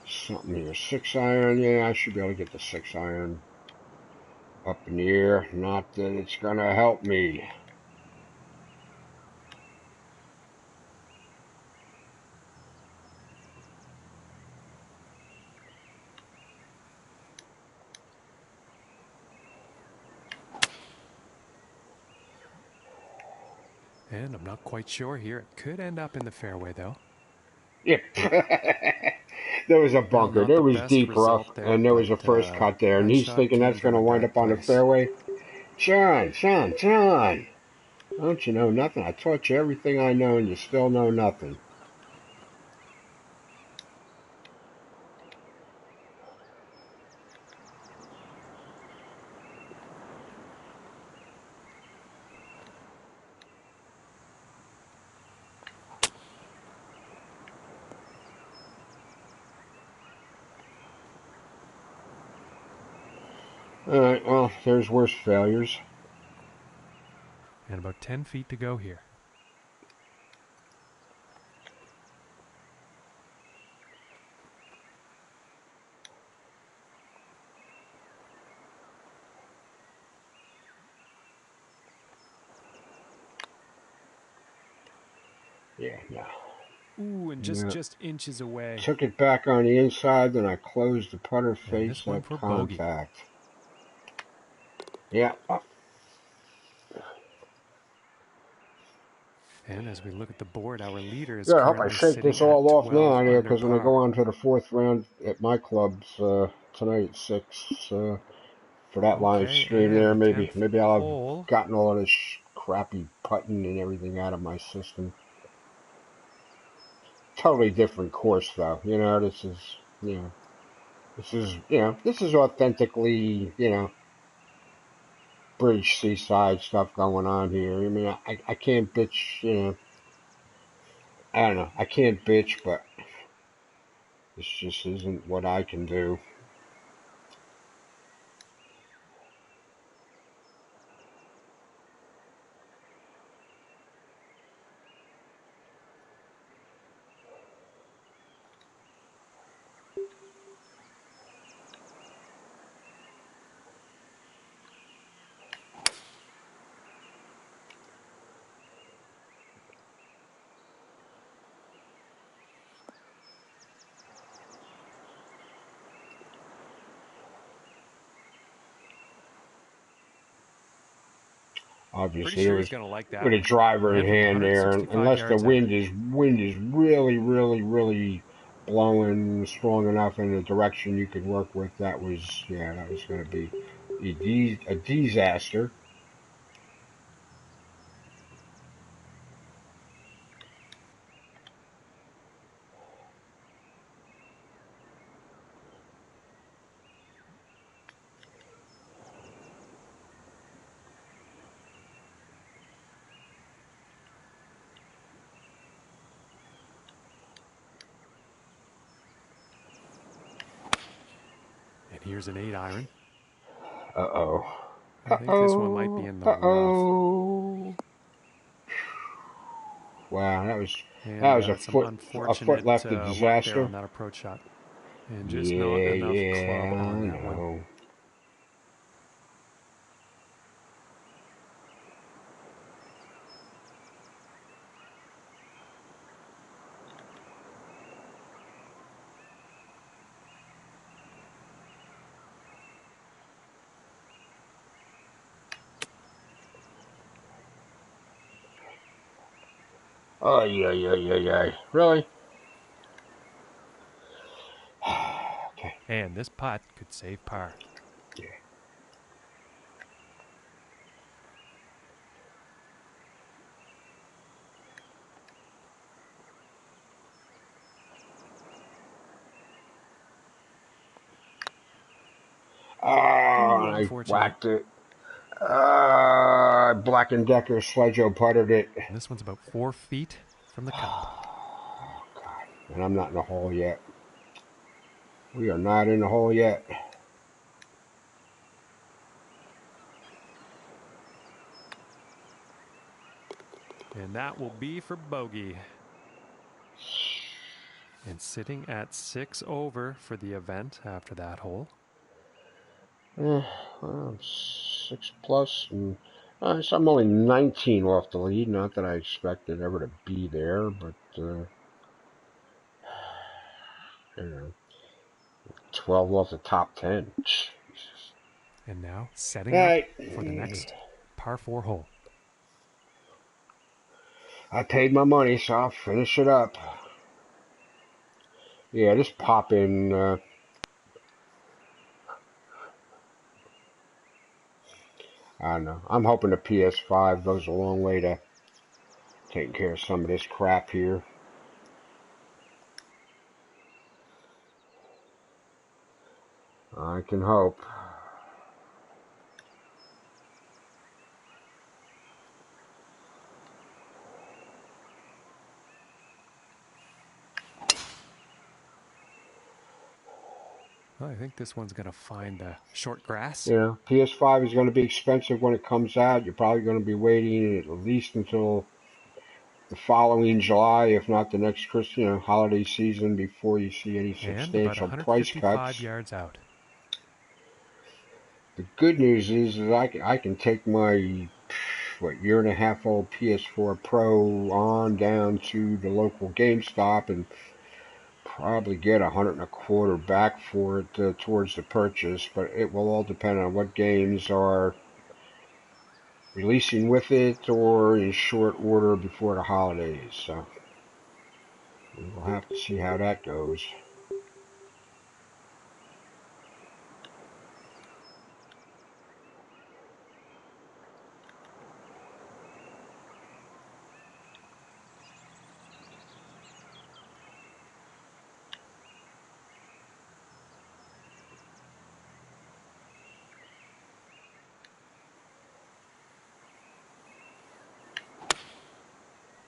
Speaker 1: something here. 6-iron, yeah, I should be able to get the 6-iron up in the air. Not that it's going to help me.
Speaker 2: And I'm not quite sure here. It could end up in the fairway, though.
Speaker 1: Yeah. There was a
Speaker 2: Well,
Speaker 1: bunker.
Speaker 2: not
Speaker 1: There
Speaker 2: the
Speaker 1: was
Speaker 2: best
Speaker 1: deep rough,
Speaker 2: result there,
Speaker 1: and there was
Speaker 2: but
Speaker 1: a first cut there, and
Speaker 2: that
Speaker 1: he's
Speaker 2: shot
Speaker 1: thinking
Speaker 2: came
Speaker 1: that's going
Speaker 2: from
Speaker 1: to
Speaker 2: a
Speaker 1: wind up
Speaker 2: dark
Speaker 1: on the
Speaker 2: place.
Speaker 1: fairway. John, don't you know nothing? I taught you everything I know, and you still know nothing. Alright, well, there's worse failures.
Speaker 2: And about 10 feet to go here.
Speaker 1: Yeah, no.
Speaker 2: Ooh, and just inches away.
Speaker 1: Took it back on the inside, then I closed the putter
Speaker 2: And
Speaker 1: face
Speaker 2: this one
Speaker 1: at
Speaker 2: for bogey.
Speaker 1: contact. Yeah.
Speaker 2: And as we look at the board, our leader is
Speaker 1: Yeah, I hope I
Speaker 2: currently
Speaker 1: shake
Speaker 2: sitting
Speaker 1: this all
Speaker 2: at
Speaker 1: off
Speaker 2: 12
Speaker 1: now here,
Speaker 2: under
Speaker 1: because when I go
Speaker 2: par.
Speaker 1: on to the 4th round at my clubs tonight at 6 for that live
Speaker 2: Okay,
Speaker 1: stream
Speaker 2: and
Speaker 1: there,
Speaker 2: the 10th
Speaker 1: maybe I'll have
Speaker 2: hole.
Speaker 1: gotten all of this crappy putting and everything out of my system. Totally different course, though. This is, this is authentically, British seaside stuff going on here. I mean, I can't bitch, I don't know. I can't bitch, but this just isn't what I can do.
Speaker 2: Pretty
Speaker 1: Obviously, it
Speaker 2: sure he's
Speaker 1: was
Speaker 2: going to like
Speaker 1: with
Speaker 2: that
Speaker 1: a
Speaker 2: one.
Speaker 1: driver in
Speaker 2: And from
Speaker 1: hand there,
Speaker 2: 165
Speaker 1: unless the
Speaker 2: yards out.
Speaker 1: wind is really, really, really blowing strong enough in the direction you could work with. That was going to be a disaster.
Speaker 2: And here's an 8 iron.
Speaker 1: Uh-oh.
Speaker 2: I think this one might be in the rough.
Speaker 1: Uh-oh. Wow,
Speaker 2: And
Speaker 1: that was
Speaker 2: some
Speaker 1: a foot
Speaker 2: unfortunate
Speaker 1: left of
Speaker 2: work there on
Speaker 1: disaster.
Speaker 2: that approach shot. And just not
Speaker 1: Yeah,
Speaker 2: enough club
Speaker 1: yeah,
Speaker 2: on
Speaker 1: I
Speaker 2: that one.
Speaker 1: know. Oh, yeah. Really? Okay.
Speaker 2: And this putt could save par.
Speaker 1: Yeah. Oh,
Speaker 2: Ooh,
Speaker 1: I
Speaker 2: unfortunate.
Speaker 1: whacked it. Black and Decker Sledgeo puttered it.
Speaker 2: And this one's about 4 feet from the cup.
Speaker 1: Oh, God. And I'm not in the hole yet. We are not in the hole yet.
Speaker 2: And that will be for bogey. And sitting at 6 over for the event after that hole.
Speaker 1: Well, 6 plus, and so I'm only 19 off the lead. Not that I expected ever to be there, but 12 off the top 10. Jesus.
Speaker 2: And now setting
Speaker 1: All
Speaker 2: up
Speaker 1: right.
Speaker 2: for the next par 4 hole.
Speaker 1: I paid my money, so I'll finish it up. Yeah, just pop in. I don't know. I'm hoping the PS5 goes a long way to taking care of some of this crap here. I can hope.
Speaker 2: Well, I think this one's going to find the short grass.
Speaker 1: PS5 is going to be expensive when it comes out. You're probably going to be waiting at least until the following July, if not the next holiday season, before you see any
Speaker 2: And about
Speaker 1: substantial price
Speaker 2: 155
Speaker 1: cuts.
Speaker 2: yards out.
Speaker 1: The good news is I can take my year and a half old PS4 Pro on down to the local GameStop and probably get $125 back for it towards the purchase, but it will all depend on what games are releasing with it or in short order before the holidays. So we'll have to see how that goes.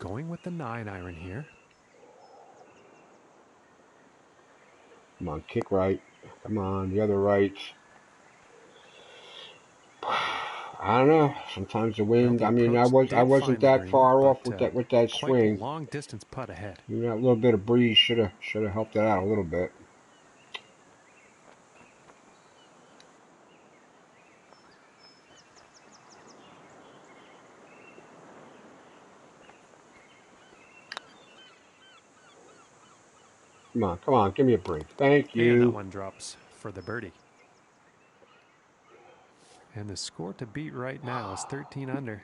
Speaker 2: Going with the 9-iron here.
Speaker 1: Come on, kick right. Come on, the other right. I don't know. Sometimes the
Speaker 2: Well,
Speaker 1: wind.
Speaker 2: the
Speaker 1: I mean,
Speaker 2: approach
Speaker 1: I
Speaker 2: did
Speaker 1: wasn't
Speaker 2: find the
Speaker 1: that
Speaker 2: green,
Speaker 1: far off
Speaker 2: but
Speaker 1: with that
Speaker 2: quite the
Speaker 1: swing.
Speaker 2: long distance putt ahead.
Speaker 1: You know, that little bit of breeze should have helped it out a little bit. Come on, give me a break. Thank you.
Speaker 2: And that one drops for the birdie. And the score to beat right now is 13 under.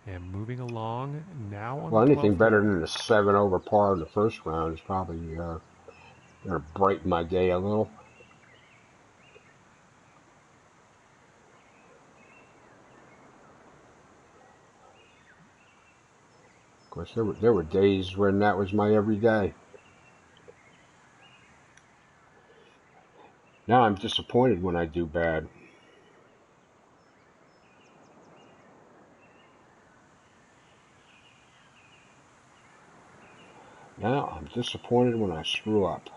Speaker 2: And moving along now on
Speaker 1: Well,
Speaker 2: the 12th
Speaker 1: anything better
Speaker 2: hole.
Speaker 1: than the 7 over par in the first round is probably going to brighten my day a little. Of course, there were days when that was my everyday. Now I'm disappointed when I do bad. Now I'm disappointed when I screw up.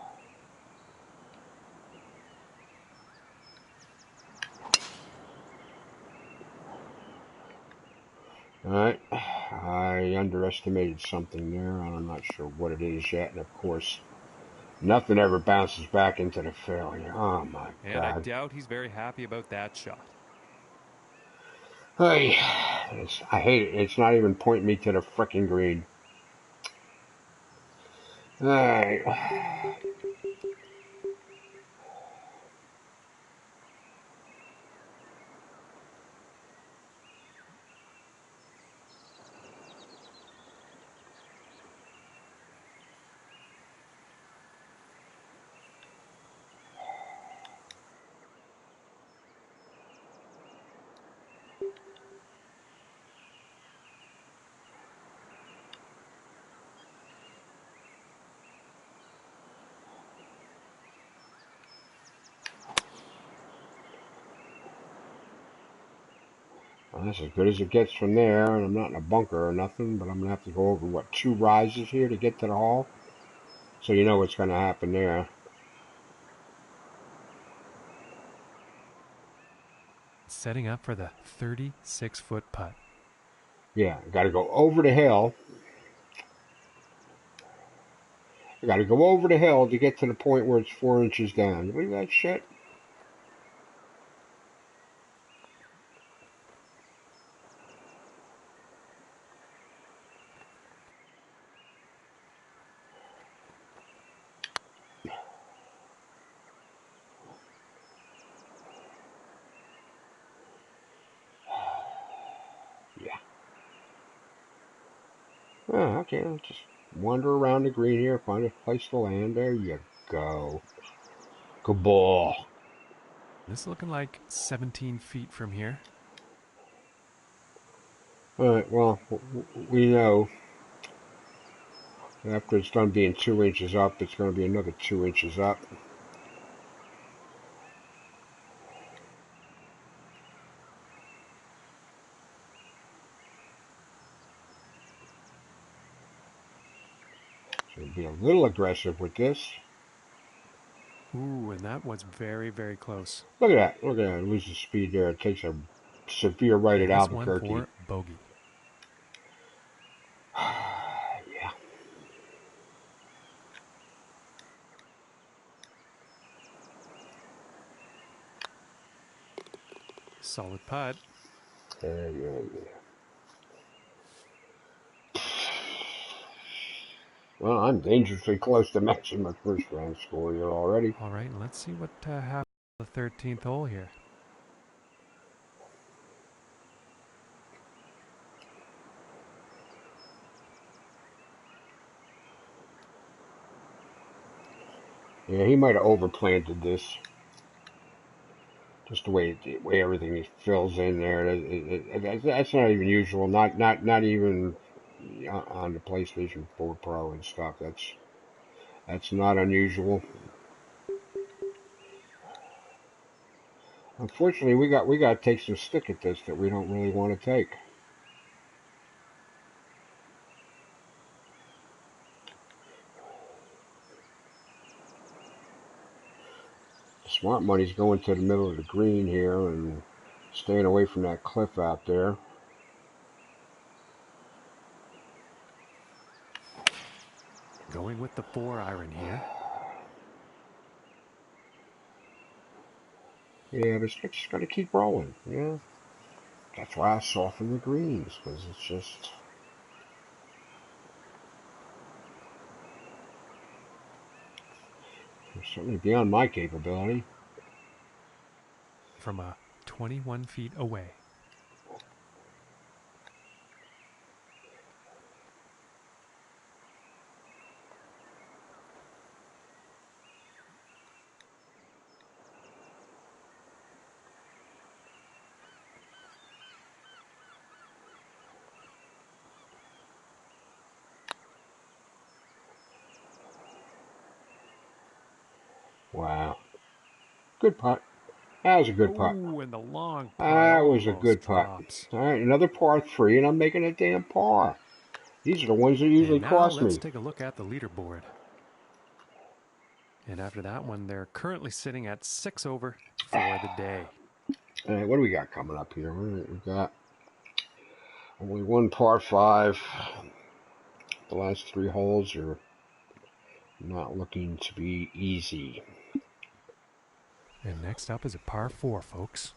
Speaker 1: Alright, I underestimated something there, and I'm not sure what it is yet, and of course, nothing ever bounces back into the failure. Oh my
Speaker 2: And I
Speaker 1: God.
Speaker 2: doubt he's very happy about that shot.
Speaker 1: Hey, I hate it. It's not even pointing me to the frickin' green. Alright. Well, that's as good as it gets from there, and I'm not in a bunker or nothing, but I'm going to have to go over, 2 rises here to get to the hall? So you know what's going to happen there.
Speaker 2: Setting up for the 36-foot putt.
Speaker 1: Yeah, I got to go over the hill. I got to go over the hill to get to the point where it's 4 inches down. You believe that shit? Yeah. Oh, okay, I'll just wander around the green here, find a place to land. There you go. Good ball.
Speaker 2: This is looking like 17 feet from here.
Speaker 1: Alright, well, we know after it's done being 2 inches up, it's going to be another 2 inches up. So be a little aggressive with this.
Speaker 2: Ooh, and that was very, very close.
Speaker 1: Look at that. Look at that. It loses speed there. It takes a severe right at
Speaker 2: And this one
Speaker 1: Albuquerque.
Speaker 2: for bogey.
Speaker 1: Yeah.
Speaker 2: Solid putt.
Speaker 1: Yeah. Well, I'm dangerously close to matching my first round score here already.
Speaker 2: All right, let's see what happens on the 13th hole here.
Speaker 1: Yeah, he might have overplanted this. Just the way everything fills in there. That's not even usual. Not even on the PlayStation 4 Pro and stuff. That's not unusual. Unfortunately, we got to take some stick at this that we don't really want to take. The smart money's going to the middle of the green here and staying away from that cliff out there.
Speaker 2: Going with the 4-iron here.
Speaker 1: Yeah, but it's just going to keep rolling. Yeah, that's why I soften the greens, because it's just certainly beyond my capability.
Speaker 2: From 21 feet away.
Speaker 1: Wow. Good putt. That was a good putt.
Speaker 2: Ooh, and the long putt
Speaker 1: That was a
Speaker 2: almost
Speaker 1: good putt.
Speaker 2: drops.
Speaker 1: All right, another par 3, and I'm making a damn par. These are the ones that usually
Speaker 2: And now
Speaker 1: cost
Speaker 2: let's
Speaker 1: me.
Speaker 2: take a look at the leaderboard. And after that one, they're currently sitting at 6 over for the day.
Speaker 1: All right, what do we got coming up here? We got only one par 5. The last 3 holes are not looking to be easy.
Speaker 2: And next up is a par 4, folks.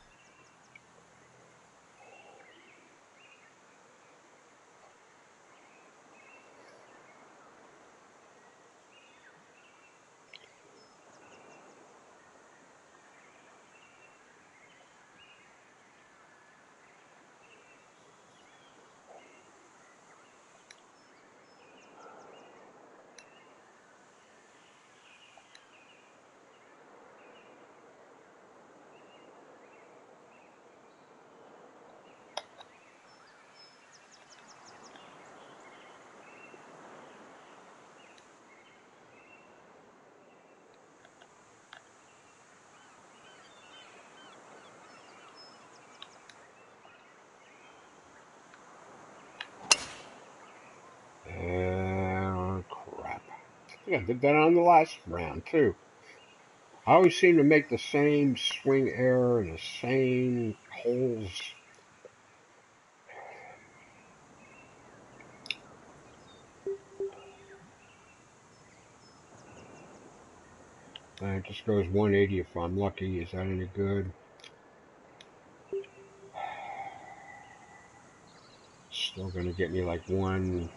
Speaker 1: Crap. I think I did that on the last round, too. I always seem to make the same swing error in the same holes. It just goes 180 if I'm lucky. Is that any good? Still going to get me like one.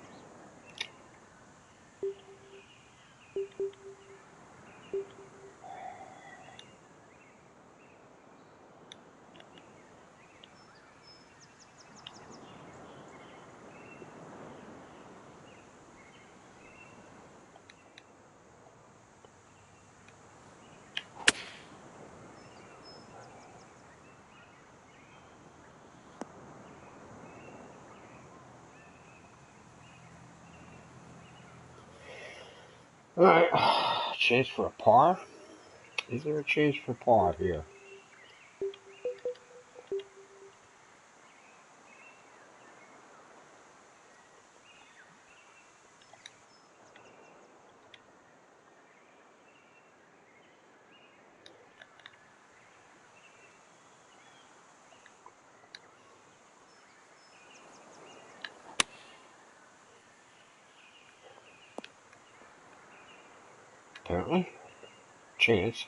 Speaker 1: All right, chance for a par? Is there a chance for par here? Apparently. Chance.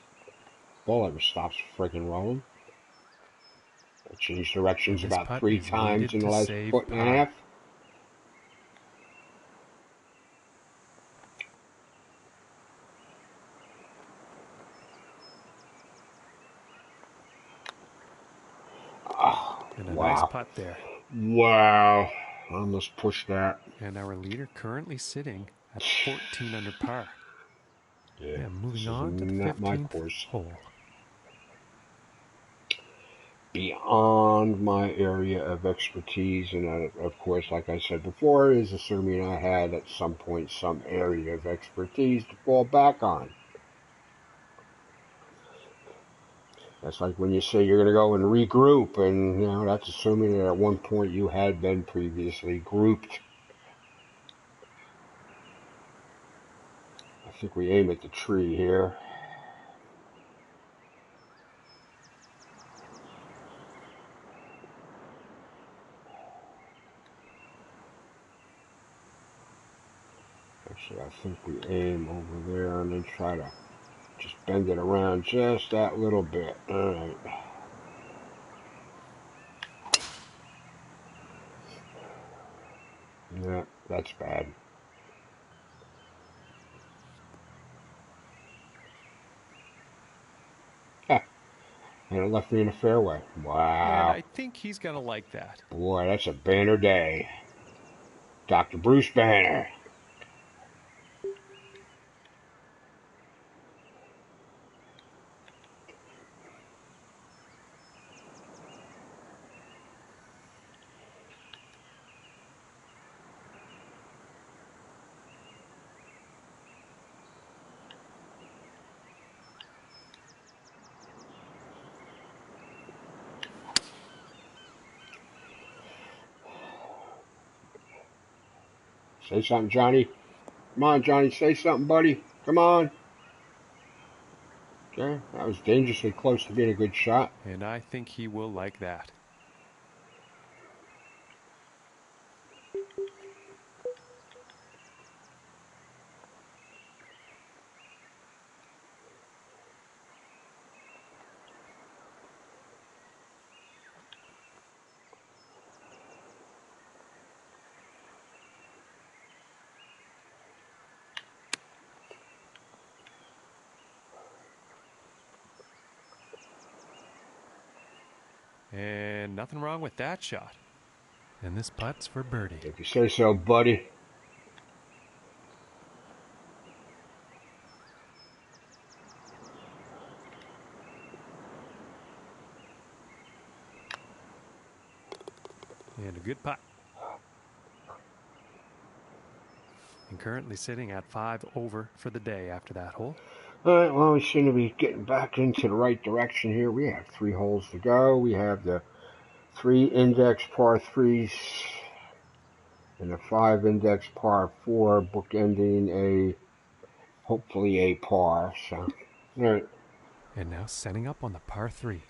Speaker 1: Ball ever stops freaking rolling. I changed directions
Speaker 2: This
Speaker 1: about
Speaker 2: putt
Speaker 1: 3
Speaker 2: is
Speaker 1: times
Speaker 2: needed
Speaker 1: in the
Speaker 2: to
Speaker 1: last
Speaker 2: save
Speaker 1: foot and a
Speaker 2: par.
Speaker 1: half. Oh,
Speaker 2: And a nice
Speaker 1: wow.
Speaker 2: putt there.
Speaker 1: Wow. I almost pushed that.
Speaker 2: And our leader currently sitting at 14 under par.
Speaker 1: Yeah.
Speaker 2: And moving
Speaker 1: This is
Speaker 2: on to the
Speaker 1: not my
Speaker 2: 15th
Speaker 1: course.
Speaker 2: hole.
Speaker 1: Beyond my area of expertise, and of course, like I said before, is assuming I had at some point some area of expertise to fall back on. That's like when you say you're going to go and regroup, and that's assuming that at one point you had been previously grouped. I think we aim at the tree here. Actually, I think we aim over there and then try to just bend it around just that little bit. Alright. Yeah, that's bad. Ha, and it left me in the fairway.
Speaker 2: And
Speaker 1: Wow.
Speaker 2: I think he's going to like that.
Speaker 1: Boy, that's a banner day. Dr. Bruce Banner. Say something, Johnny. Come on, Johnny, say something, buddy. Come on. Okay, that was dangerously close to being a good shot.
Speaker 2: And I think he will like that. And nothing wrong with that shot. And this putt's for birdie.
Speaker 1: If you say so, buddy.
Speaker 2: And a good putt. And currently sitting at 5 over for the day after that hole.
Speaker 1: All right, well, we seem to be getting back into the right direction here. We have 3 holes to go. We have the 3 index par 3s and the 5 index par 4 bookending hopefully a par. So, all right.
Speaker 2: And now setting up on the par 3.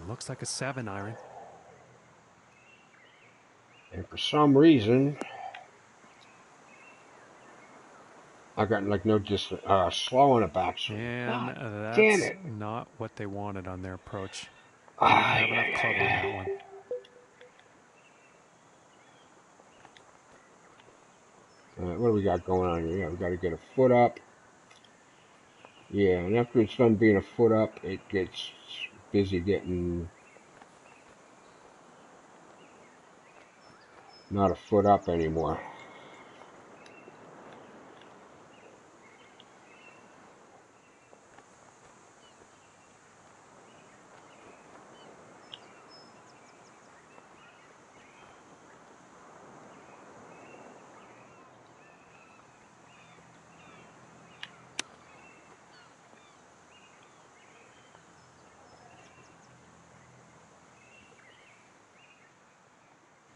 Speaker 2: Looks like a 7 iron.
Speaker 1: And for some reason, I got like no slow on the backswing.
Speaker 2: And
Speaker 1: Damn
Speaker 2: that's
Speaker 1: it.
Speaker 2: not what they wanted on their approach. Didn't have enough club on that one.
Speaker 1: What do we got going on here? Yeah, we got to get a foot up. Yeah, and after it's done being a foot up, it gets busy getting not a foot up anymore.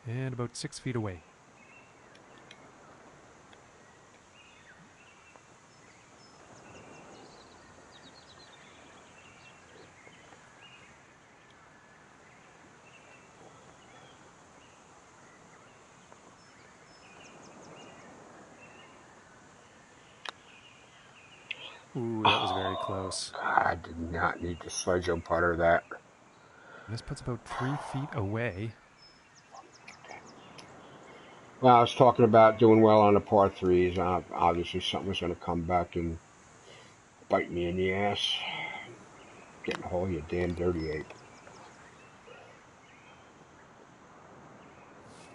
Speaker 2: And about 6 feet away. Ooh, that was very close.
Speaker 1: God, I did not need to sledge and putter that.
Speaker 2: This puts about 3 feet away.
Speaker 1: Well, I was talking about doing well on the par threes. Obviously, something was going to come back and bite me in the ass. Getting a hole, you damn dirty ape.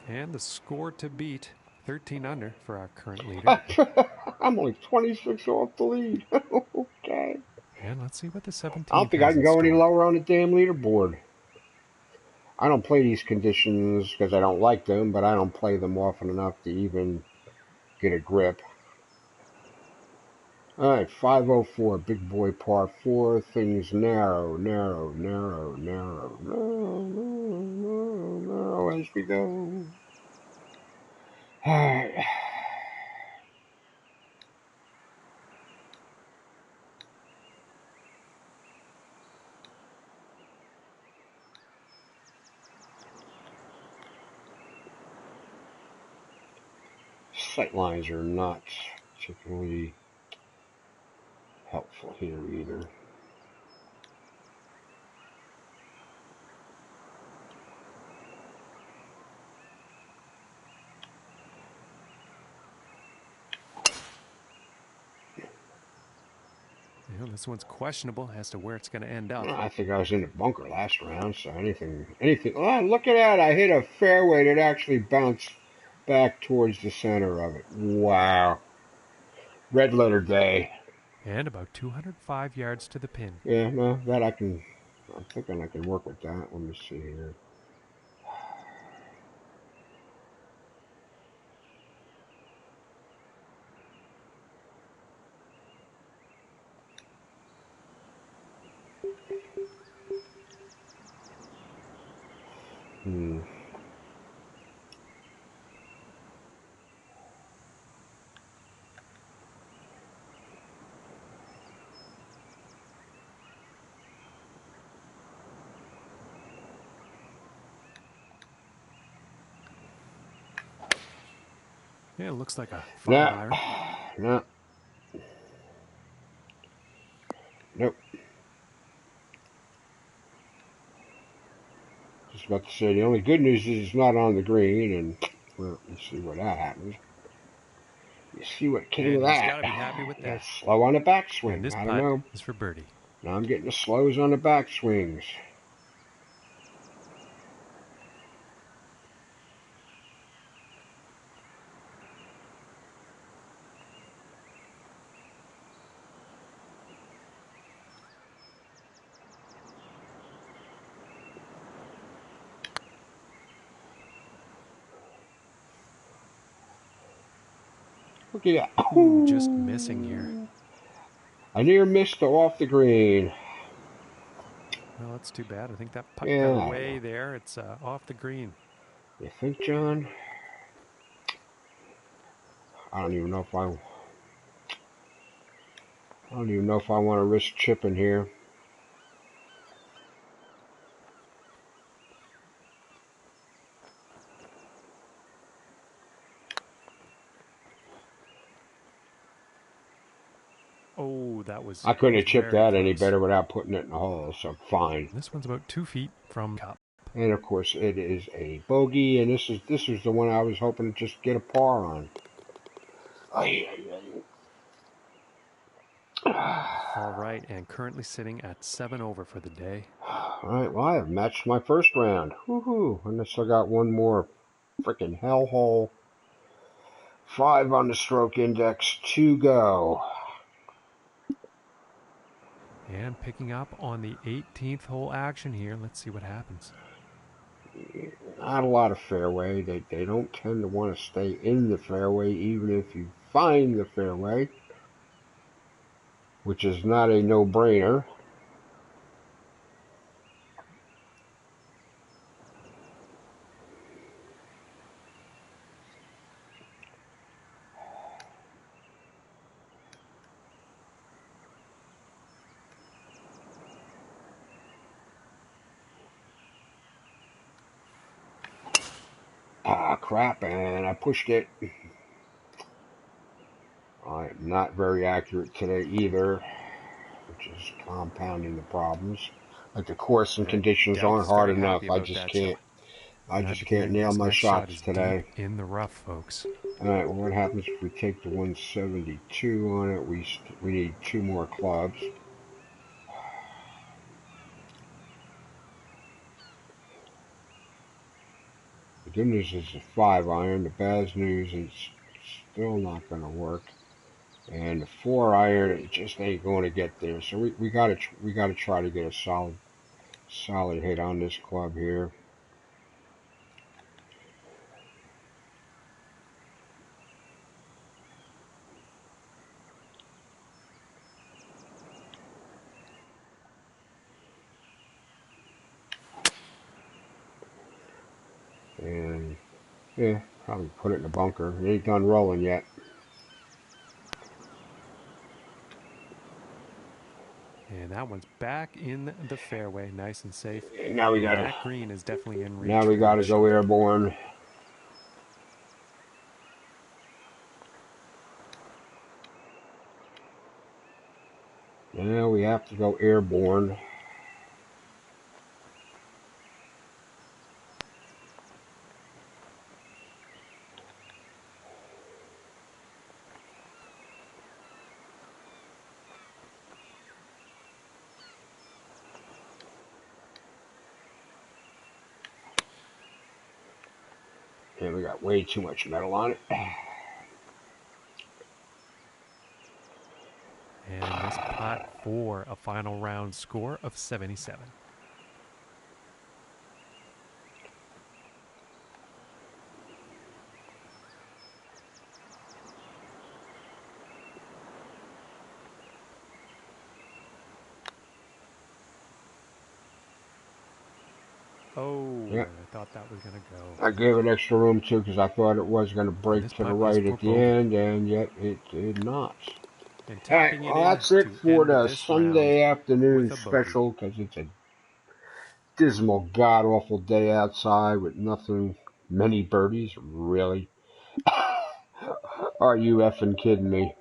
Speaker 2: And the score to beat, 13 under for our current leader.
Speaker 1: I'm only 26 off the lead. Okay.
Speaker 2: And let's see what the 17th
Speaker 1: I don't think I
Speaker 2: has
Speaker 1: can
Speaker 2: in
Speaker 1: go any
Speaker 2: store.
Speaker 1: lower on the damn leaderboard. I don't play these conditions because I don't like them, but I don't play them often enough to even get a grip. All right, 504, big boy par 4. Things narrow, narrow, narrow, narrow, narrow, narrow, narrow, narrow as we go. All right. Sight lines are not particularly helpful here either.
Speaker 2: You know, this one's questionable as to where it's going to end up.
Speaker 1: I think I was in the bunker last round, so anything. Oh, look at that! I hit a fairway that actually bounced back towards the center of it. Wow. Red letter day.
Speaker 2: And about 205 yards to the pin.
Speaker 1: Yeah, no, that I can. I'm thinking I can work with that. Let me see here. Hmm.
Speaker 2: Yeah, it looks like a 5-iron.
Speaker 1: No. Nope. Just about to say the only good news is it's not on the green, and well, you see where that happens. You see what came
Speaker 2: And
Speaker 1: of
Speaker 2: he's
Speaker 1: that.
Speaker 2: got to be happy with that.
Speaker 1: It's slow on the
Speaker 2: And
Speaker 1: backswing.
Speaker 2: this
Speaker 1: I don't
Speaker 2: putt
Speaker 1: know.
Speaker 2: is for birdie.
Speaker 1: Now I'm getting the slows on the backswings. Look at that.
Speaker 2: Ooh, just missing here.
Speaker 1: I near missed off the green.
Speaker 2: Well, that's too bad. I think that putt
Speaker 1: Yeah,
Speaker 2: got
Speaker 1: I
Speaker 2: away
Speaker 1: know.
Speaker 2: there. It's off the green.
Speaker 1: You think, John? I don't even know if I want to risk chipping here.
Speaker 2: Oh, that was.
Speaker 1: I couldn't have chipped
Speaker 2: very
Speaker 1: that any
Speaker 2: close.
Speaker 1: better without putting it in the hole, so fine.
Speaker 2: This one's about 2 feet from cup.
Speaker 1: And of course, it is a bogey, and this is the one I was hoping to just get a par on.
Speaker 2: All right, and currently sitting at 7 over for the day.
Speaker 1: All right, well, I have matched my first round. Woohoo! And I still got one more freaking hellhole. 5 on the stroke index to go.
Speaker 2: And picking up on the 18th hole action here. Let's see what happens.
Speaker 1: Not a lot of fairway. They don't tend to want to stay in the fairway, even if you find the fairway, which is not a no-brainer. Ah, crap, and I pushed it. I am not very accurate today either, which is compounding the problems. Like the course and conditions aren't
Speaker 2: Delph's
Speaker 1: hard
Speaker 2: very happy
Speaker 1: enough.
Speaker 2: about that shot.
Speaker 1: I
Speaker 2: I have
Speaker 1: just
Speaker 2: a
Speaker 1: can't
Speaker 2: feeling
Speaker 1: nail
Speaker 2: this
Speaker 1: my
Speaker 2: next shot
Speaker 1: shots
Speaker 2: is deep
Speaker 1: today.
Speaker 2: in the rough, folks.
Speaker 1: All right. Well, what happens if we take the 172 on it? We need 2 more clubs. The good news is a 5-iron. The bad news is it's still not going to work. And the 4-iron, it just ain't going to get there. So we gotta try to get a solid hit on this club here. And yeah, probably put it in the bunker. It ain't done rolling yet.
Speaker 2: And that one's back in the fairway, nice and safe.
Speaker 1: And now we
Speaker 2: And
Speaker 1: gotta
Speaker 2: that green is definitely in reach
Speaker 1: now we
Speaker 2: for
Speaker 1: gotta
Speaker 2: this
Speaker 1: go
Speaker 2: shot.
Speaker 1: airborne. Now we have to go airborne. And we got way too much metal on it.
Speaker 2: And this putt for a final round score of 77. Oh,
Speaker 1: Yeah.
Speaker 2: I thought that was going to go.
Speaker 1: I gave it extra room too because I thought it was going to
Speaker 2: And
Speaker 1: break
Speaker 2: this
Speaker 1: to the
Speaker 2: putt is
Speaker 1: right
Speaker 2: for
Speaker 1: at the
Speaker 2: bogey.
Speaker 1: end, and yet it did not.
Speaker 2: And
Speaker 1: All right,
Speaker 2: tapping it
Speaker 1: well,
Speaker 2: in
Speaker 1: that's it
Speaker 2: to
Speaker 1: for
Speaker 2: end
Speaker 1: the
Speaker 2: this round
Speaker 1: Sunday
Speaker 2: with
Speaker 1: afternoon
Speaker 2: a bogey.
Speaker 1: special because it's a dismal, god-awful day outside with many birdies. Really? Are you effing kidding me?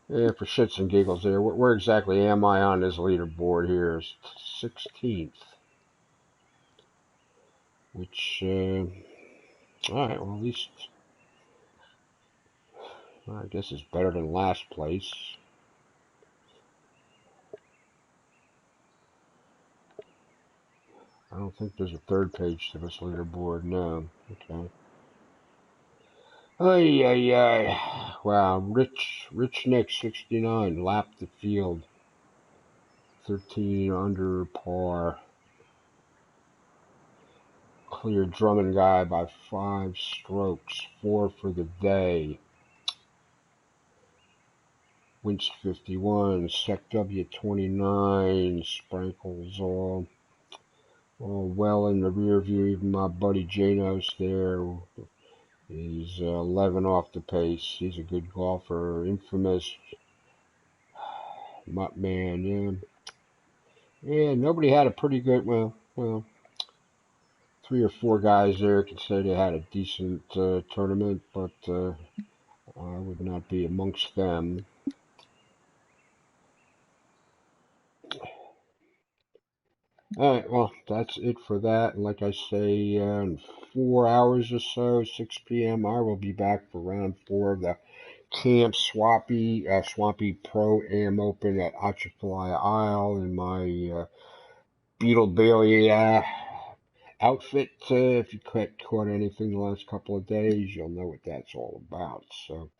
Speaker 1: Yeah, for shits and giggles there. Where exactly am I on this leaderboard here? 16th. Which, alright, well, at least, I guess it's better than last place. I don't think there's a third page to this leaderboard. No. Okay. Ay, ay, ay. Wow. Rich Nick, 69, lapped the field. 13 under par. Cleared Drummond guy by 5 strokes. 4 for the day. Winch 51. Sec W 29. Sprankles all well in the rear view. Even my buddy Janos there. He's 11 off the pace. He's a good golfer. Infamous Mutt Man, yeah. Yeah, nobody had a pretty good, well, 3 or 4 guys there could say they had a decent tournament, but I would not be amongst them. Alright, well, that's it for that. And like I say, in 4 hours or so, 6 p.m., I will be back for round 4 of the Camp Swampy Pro Am Open at Atchafalaya Isle in my Beetle Bailey outfit. If you caught anything the last couple of days, you'll know what that's all about. So,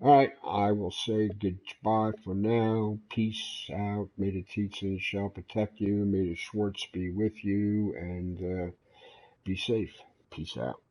Speaker 1: alright, I will say goodbye for now. Peace out. May the Tietzen shall protect you. May the Schwartz be with you. And be safe. Peace out.